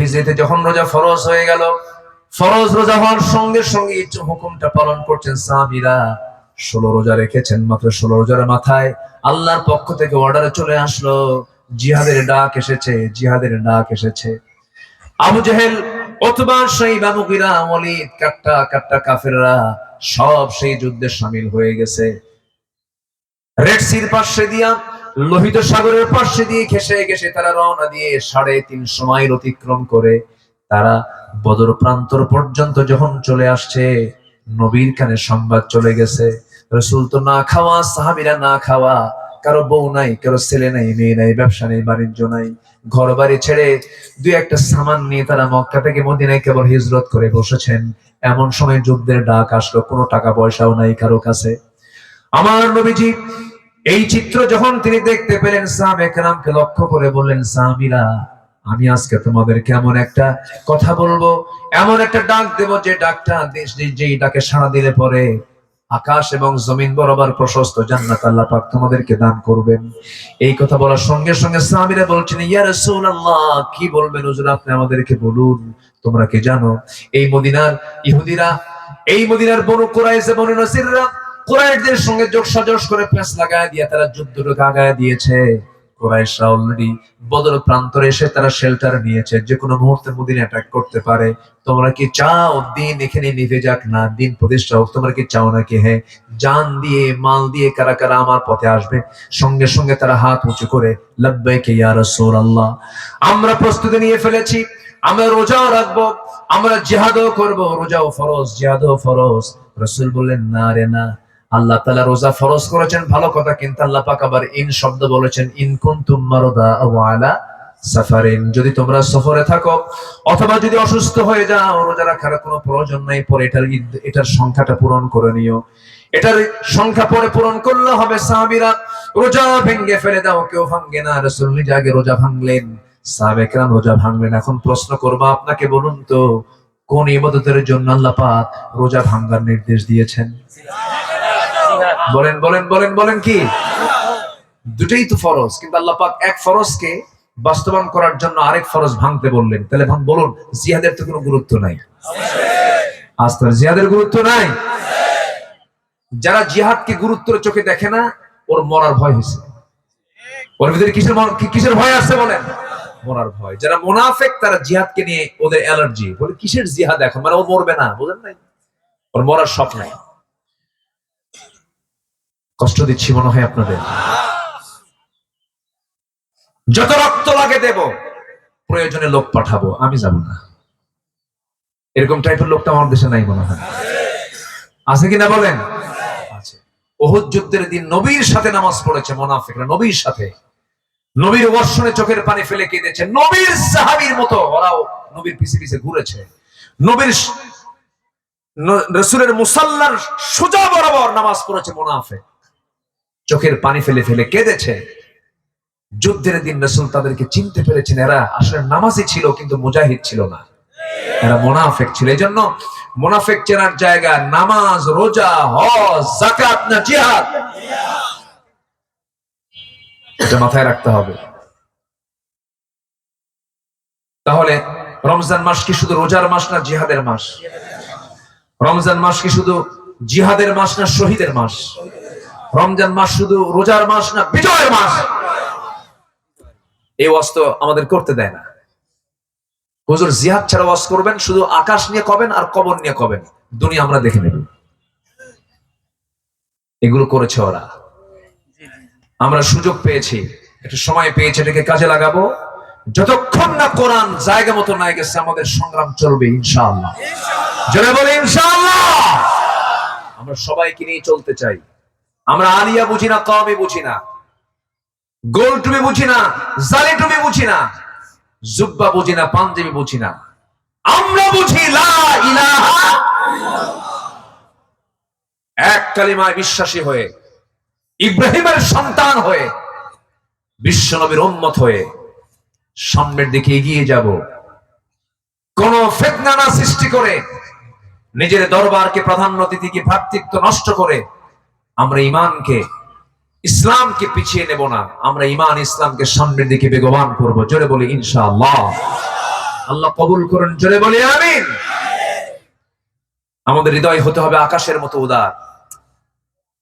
হিজরিতে যখন রোজা ফরজ হয়ে গেল, ফরজ রোজা হওয়ার সঙ্গে সঙ্গে হুকুমটা পালন করছেন সাহাবীরা। 16 রোজা রেখেছেন, মাত্র 16 রোজার মাথায় আল্লাহর পক্ষ থেকে অর্ডারে চলে আসলো, জিহাদের ডাক এসেছে। আবু জেহেল, উতবা, শাইবা, মুগীরা, ওয়ালিদ, কাট্টা কাফেররা সব সেই যুদ্ধে শামিল হয়ে গেছে। রেড সির পাশে দিয়া, লোহিত সাগরের পাশে দিয়ে ঘেঁষে তারা রওনা দিয়ে 3.5 মাইল অতিক্রম করে তারা বদর প্রান্তর পর্যন্ত যখন চলে আসছে, নবীর কানে সংবাদ চলে গেছে, রাসূল তো না খাওয়া, সাহাবীরা না খাওয়া, কারো বউ নাই, কারো ছেলে নাই, মেয়ে নাই, ব্যবসা নেই, বাণিজ্য নাই, ঘর বাড়ি ছেড়ে 2-1টা সামান নিয়ে তারা মক্কা থেকে মদিনায় কেবল হিজরত করে বসেছেন। এমন সময় যুদ্ধের ডাক আসলো, কোনো টাকা পয়সাও নাই কারো কাছে। আমার নবীজি এই চিত্র যখন তিনি দেখতে পেলেন, সাহাবায়ে কেরামকে লক্ষ্য করে বললেন, সাহাবীরা, আমি আজকে তোমাদেরকে এমন একটা কথা বলবো, এমন একটা ডাক দেব, যে ডাকটা যেই ডাকে সাড়া দিলে পরে আকাশ এবং জমিন বরাবর প্রশস্ত জান্নাত আল্লাহ পাক তোমাদেরকে দান করবেন। এই কথা বলার সঙ্গে সঙ্গে সাহাবীরা বলছেন, ইয়া রাসূলুল্লাহ, কি বলবেন হুজুর, আপনি আমাদেরকে বলুন। তোমরা কি জানো এই মদিনার ইহুদিরা, এই মদিনার বনু কুরাইজা, বনু নসিররা কুরাইশদের সঙ্গে যোগসাজশ করে পেঁচ লাগায় দিয়ে তারা যুদ্ধটাকে আগায় দিয়েছে। কুরাইশরা অলরেডি বদর প্রান্তরে এসে তারা শেল্টার নিয়েছে, যে কোনো মুহূর্তে মদিনা অ্যাটাক করতে পারে। তোমরা কি চাও দিন এখানে নিভে যাক না, দিন প্রতিষ্ঠা হোক? তোমরা কি চাও নাকি হ্যাঁ জান দিয়ে মাল দিয়ে কারা কারা আমার পথে আসবে? সঙ্গে সঙ্গে তারা হাত উঁচু করে লাব্বাইক ইয়া রাসূলুল্লাহ, আমরা প্রস্তুতি নিয়ে ফেলেছি, আমরা রোজাও রাখবো, আমরা জিহাদও করবো, রোজাও ফরজ, জিহাদও ফরজ। রাসূল বললেন, না রে না, আল্লাহ তাআলা রোজা ফরজ করেছেন ভালো কথা, কিন্তু আল্লাহ পাক আবার ইন শব্দ বলেছেন, ইন কুনতুম মারদা আও আলা সাফারিন, যদি তোমরা সফরে থাকো অথবা যদি অসুস্থ হয়ে যাও, রোজা রাখার কোনো প্রয়োজন নাই, পরে এটার সংখ্যাটা পূরণ করে নিও। এটার সংখ্যা পরে পূরণ করলে হবে। সাহাবীরা রোজা ভেঙে ফেলে দাও, কেউ ভাঙে না, রাসূল নিজে আগে রোজা ভাঙলেন, সাহাবায়ে কেরাম রোজা ভাঙলেন। এখন প্রশ্ন করব আপনাকে, বলুন তো কোন ইবাদতের জন্য আল্লাহ পাক রোজা ভাঙার নির্দেশ দিয়েছেন? বলেন বলেন বলেন বলেন কি? দুটেই তো ফরজ, কিন্তু আল্লাহ পাক এক ফরজকে বাস্তবায়ন করার জন্য আরেক ফরজ ভাঙতে বললেন। তাহলে বলুন, জিহাদের তো কোনো গুরুত্ব নাই? আস্তার জিহাদের গুরুত্ব নাই। যারা জিহাদকে গুরুত্বের চোখে দেখে না, ওর মরার ভয় হয়েছে। ওর ভিতরে কিসের ভয় আছে বলেন? মরার ভয়। যারা মুনাফিক, তারা জিহাদকে নিয়ে ওদের অ্যালার্জি, বলে কিসের জিহাদ এখন, মানে ও মরবে না, বুঝেন নাই? ওর মরার শখ নাই। কষ্ট দিচ্ছি মনে হয় আপনাদের? যত রক্ত লাগে দেব, প্রয়োজনে লোক পাঠাবো, আমি যাব না। এরকম টাইপের লোকটা আমার দেশে নাই মনে হয়। আছে কিনা বলেন? আছে। উহুদ যুদ্ধের দিন নবীর সাথে নামাজ পড়েছে মুনাফিকরা, নবীর সাথে। নবীর বর্ষণে চোখের পানি ফেলে কেঁদেছে। নবীর সাহাবীর মতো ওরাও নবীর পিছে পিছে ঘুরেছে। নবীর রাসূলের মুসাল্লার সোজা বরাবর নামাজ পড়েছে মুনাফিক, চোখের পানি ফেলে ফেলে কেঁদেছে। যুদ্ধের দিন রাসূল তাদেরকে চিনতে পেরেছেন, এরা আসলে নামাজি ছিল কিন্তু মুজাহিদ ছিল না, এরা মুনাফিক ছিল। এজন্য মুনাফিক চেনার জায়গা নামাজ, রোজা, হজ, যাকাত না জিহাদ, এটা মাথায় রাখতে হবে। তাহলে রমজান মাস কি শুধু রোজার মাস না জিহাদের মাস? রমজান মাস কি শুধু জিহাদের মাস না শহীদের মাস? রমজান মাস শুধু রোজার মাস না বিজয়ের মাস? এই ওয়াজ তো আমাদের করতে দেয় না। হুজুর জিহাদ ছাড়া ওয়াজ করবেন, শুধু আকাশ নিয়ে কবেন আর কবর নিয়ে কবেন, দুনিয়া আমরা দেখে নেব। এগুলো করেছে ওরা। আমরা সুযোগ পেয়েছি, একটু সময় পেয়েছি, এটাকে কাজে লাগাবো। যতক্ষণ না কোরআন জায়গা মতো না গেছে, আমাদের সংগ্রাম চলবে ইনশাআল্লাহ। জোরে বলে ইনশাআল্লাহ। আমরা সবাইকে নিয়ে চলতে চাই। আমরা আলিয়া বুঝি না, কওমি বুঝি না, গোল টুপি বুঝি না, জালি টুপি বুঝি না, জুব্বা বুঝি না, পাঞ্জাবি বুঝি না। আমরা বুঝি লা ইলাহা, এক কালিমায় বিশ্বাসী হয়ে, ইব্রাহিমের সন্তান হয়ে, বিশ্বনবীর উম্মত হয়ে সামনের দিকে এগিয়ে যাব। কোন ফিতনা না সৃষ্টি করে, নিজের দরবারকে প্রাধান্য দিতে ভ্রাতৃত্ব নষ্ট করে আমরা ঈমানকে, ইসলামকে পিছিয়ে নেব না। আমরা ঈমান ইসলামকে সামনের দিকে বেগবান করব। জোরে বলি ইনশাআল্লাহ। আল্লাহ কবুল করুন, জোরে বলি আমিন। আমাদের হৃদয় হতে হবে আকাশের মতো উদার।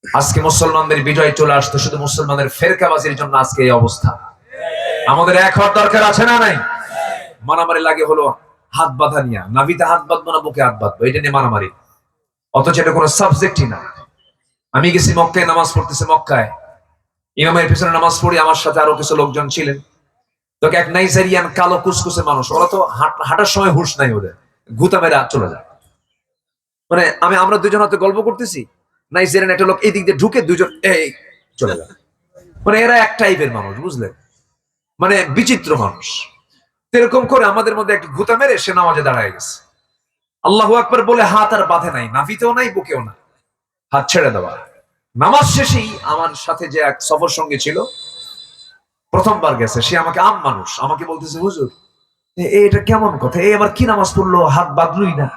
আজকে মুসলমানদের বিজয় চলে আসতো শুধু মুসলমানের ফেরকাবাজির জন্য, আজকে এই অবস্থা। আমাদের এক হওয়ার দরকার আছে না নাই? মারামারি লাগে হলো হাত বাঁধা নিয়ে, নাভিতে হাত বাঁধবো না বুকে হাত বাঁধবো, এটা নিয়ে মারামারি, অথচ এটা কোনো সাবজেক্টই না। আমি গেছি মক্কায়, নামাজ পড়তেছে মক্কায়, ইমামের পিছনে নামাজ পড়ি, আমার সাথে আরো কিছু লোকজন ছিলেন। তোকে এক নাইজেরিয়ান কালো কুসকুসে মানুষ, ওরা তো হাঁটার সময় হুঁশ নাই, ওদের গুতা মেরে চলে যায়। মানে আমরা দুজন হাতে গল্প করতেছি, নাইজেরিয়ান একটা লোক এই দিক দিয়ে ঢুকে, দুজন এই চলে যায়। মানে এরা এক টাইপের মানুষ, বুঝলেন, মানে বিচিত্র মানুষ। এরকম করে আমাদের মধ্যে একটা গুতা মেরে সে নামাজে দাঁড়ায় গেছে। আল্লাহু আকবার বলে হাত আর বাঁধে নাই, নাভিতেও নাই, বুকেও না, হাত ছেড়ে দেওয়া। নামাজ শেষেই আমার সাথে যে এক সফর সঙ্গী ছিল, প্রথমবার গেছে, সে আমাকে আম মানুষ, আমাকে বলতেছে, হুজুর এটা কেমন কথা, এই আবার কি নামাজ পড়লো, হাত বাঁধলই না।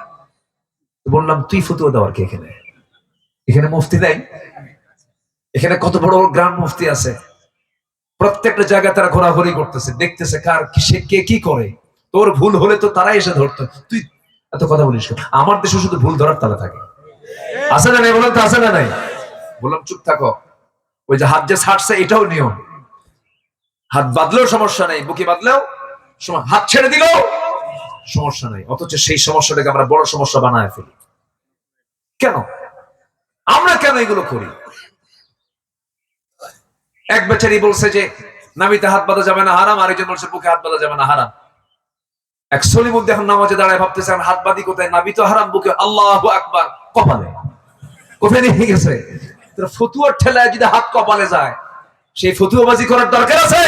বললাম, তুই ফতুয়া দেওয়ার কে এখানে? এখানে মুফতি নাই? এখানে কত বড় গ্রাম মুফতি আছে, প্রত্যেকটা জায়গায় তারা ঘোরাঘুরি করতেছে, দেখতেছে কার সে কে কি করে। তোর ভুল হলে তো তারাই এসে ধরতো, তুই এত কথা বলিস। আমার দেশে শুধু ভুল ধরার তালা থাকে, আছে না নাই? বলেন তো আছে না নাই? বললাম, চুপ থাকো। ওই যে হাত যে ছাড়ছে, এটাও নিয়ম। হাত বাঁধলেও সমস্যা নেই, বুকে বাঁধলেও, হাত ছেড়ে দিলেও সমস্যা নাই। অথচ সেই সমস্যাটাকে আমরা বড় সমস্যা বানায় ফেলি। কেন? আমরা কেন এগুলো করি? এক বেচারি বলছে যে নাভিতে হাত বাঁধা যাবে না, হারাম। আরেকজন বলছে বুকে হাত বাঁধা যাবে না, হারাম। এক সলিমুদ্দি এখন নামাজে দাঁড়ায় ভাবতেছে, হাত বাঁধি কোথায়? নাভি তো হারাম, বুকে আল্লাহু আকবার, কপালে। কোথায় নিয়ে গেছে? ফতুয়ার ঠেলায় যদি হাত কপালে যায়, সেই ফতুয়াবাজি করার দরকার আছে?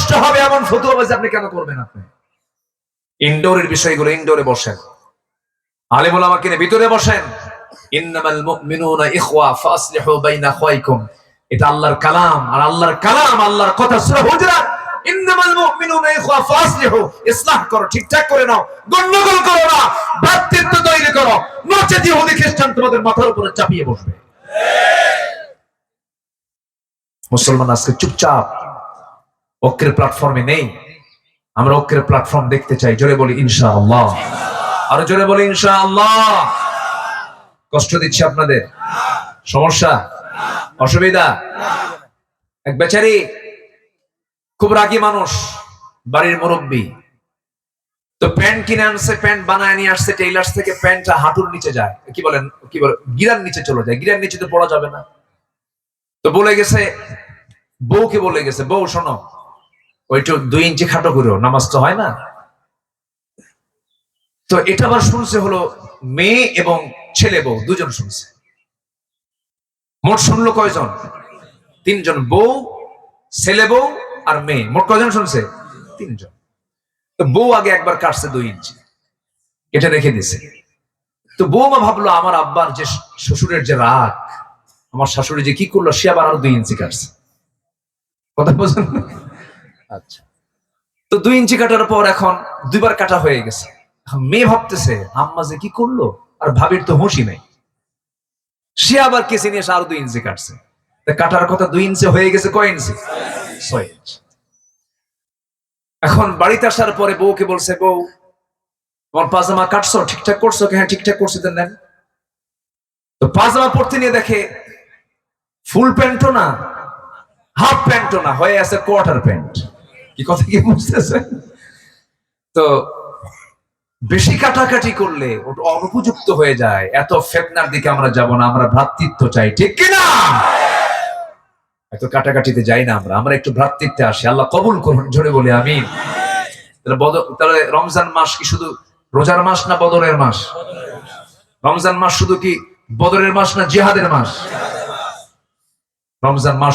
নষ্ট হবে এমন ফতুয়াবাজি আপনি কেন করবেন? আপনি ইনডোরের বিষয়গুলো ইনডোরে বসেন, আলেম ওলামাকে নিয়ে ভিতরে বসেন। ইন্নামাল মুমিনুনা ইখওয়া ফাসলিহু বাইনা আখওয়াইকুম, এটা আল্লাহর কালাম, আর আল্লাহর কালাম আল্লাহর কথা সূরা হুজুরাত, ইন্নামাল মুমিনুনা ইখওয়া ফাসলিহু, ইসলাহ করো, ঠিকঠাক করে নাও, গন্ডগোল করো না, ভ্রাতৃত্ব তৈরি করো, নচেত ইহুদি খ্রিস্টান তোমাদের মাথার উপরে চাপিয়ে বসবে। মুসলমান আজকে চুপচাপ, ঐক্যের প্ল্যাটফর্মে নেই। আমরা ঐক্যের প্ল্যাটফর্ম দেখতে চাই। জোরে বলি ইনশাআল্লাহ, আরো জোরে বলি ইনশাআল্লাহ। কষ্ট দিচ্ছি আপনাদের? সমস্যা, অসুবিধা? এক বেচারি খুব রাগী মানুষ, বাড়ির মুরব্বী, তো প্যান্ট কিনে আনছে, প্যান্ট বানায় নিয়ে আসছে টেইলার্স থেকে, প্যান্টটা হাঁটুর নিচে যায়, কি বলে গিরার নিচে চলে যায়, গিরার নিচে তো পড়া যাবে না। তো বলে গেছে, বউকে বলে গেছে, বউ শোনো, ওইটু 2 ইঞ্চি খাটো করো, নামাজ তো হয় না। তো এটা আবার শুনছে হলো মেয়ে এবং ছেলে বউ দুজন শুনছে। মোট শুনলো কয়জন? 3 জন, বউ, ছেলে বউ আর মেয়ে, মোট কয়জন শুনছে? 3 জন। তো বউ আগে একবার কাটছে 2 ইঞ্চি, এটা রেখে দিছে। তো বউমা ভাবলো আমার আব্বার যে শ্বশুরের যে রাগ, আমার শাশুড়ি যে কি করলো, সে আবার আরো 2 ইঞ্চি কাটছে। কথা বুঝলেন? আচ্ছা, তো 2 ইঞ্চি কাটার পর এখন 2বার কাটা হয়ে গেছে। এখন মেয়ে ভাবতেছে আম্মা যে কি করলো, আর ভাবির তো হুঁশই নাই, সে আবার কেসে নিয়ে আরো 2 ইঞ্চি কাটছে। কাটার কথা 2 ইঞ্চি হয়ে গেছে কয় ইঞ্চি? 6 ইঞ্চি। এখন বাড়িতে আসার পরে বউকে বলছে, বউ তোমার পাজামা কাটছো, ঠিকঠাক করছো? হ্যাঁ ঠিকঠাক করছি। তো নেন। তো পাজামা পড়তে নিয়ে দেখে ফুল প্যান্টও না, হাফ প্যান্টও না, হয়ে আছে কোয়ার্টার প্যান্ট। কি কথা কি বুঝতেছে? তো বেশি কাটাকাটি করলে ওটা অনুপযুক্ত হয়ে যায়। এত ফেতনার দিকে আমরা যাব না, আমরা ভ্রাতৃত্ব চাই, ঠিক কিনা? এত কাটাকাটিতে যাই না আমরা, আমরা একটু ভ্রাতৃত্বে আসি। আল্লাহ কবুল করুন, জোরে বলি আমিন। তাহলে রমজান মাস কি শুধু রোজার মাস না বদরের মাস? রমজান মাস শুধু কি বদরের মাস না জিহাদের মাস? রমজান মাস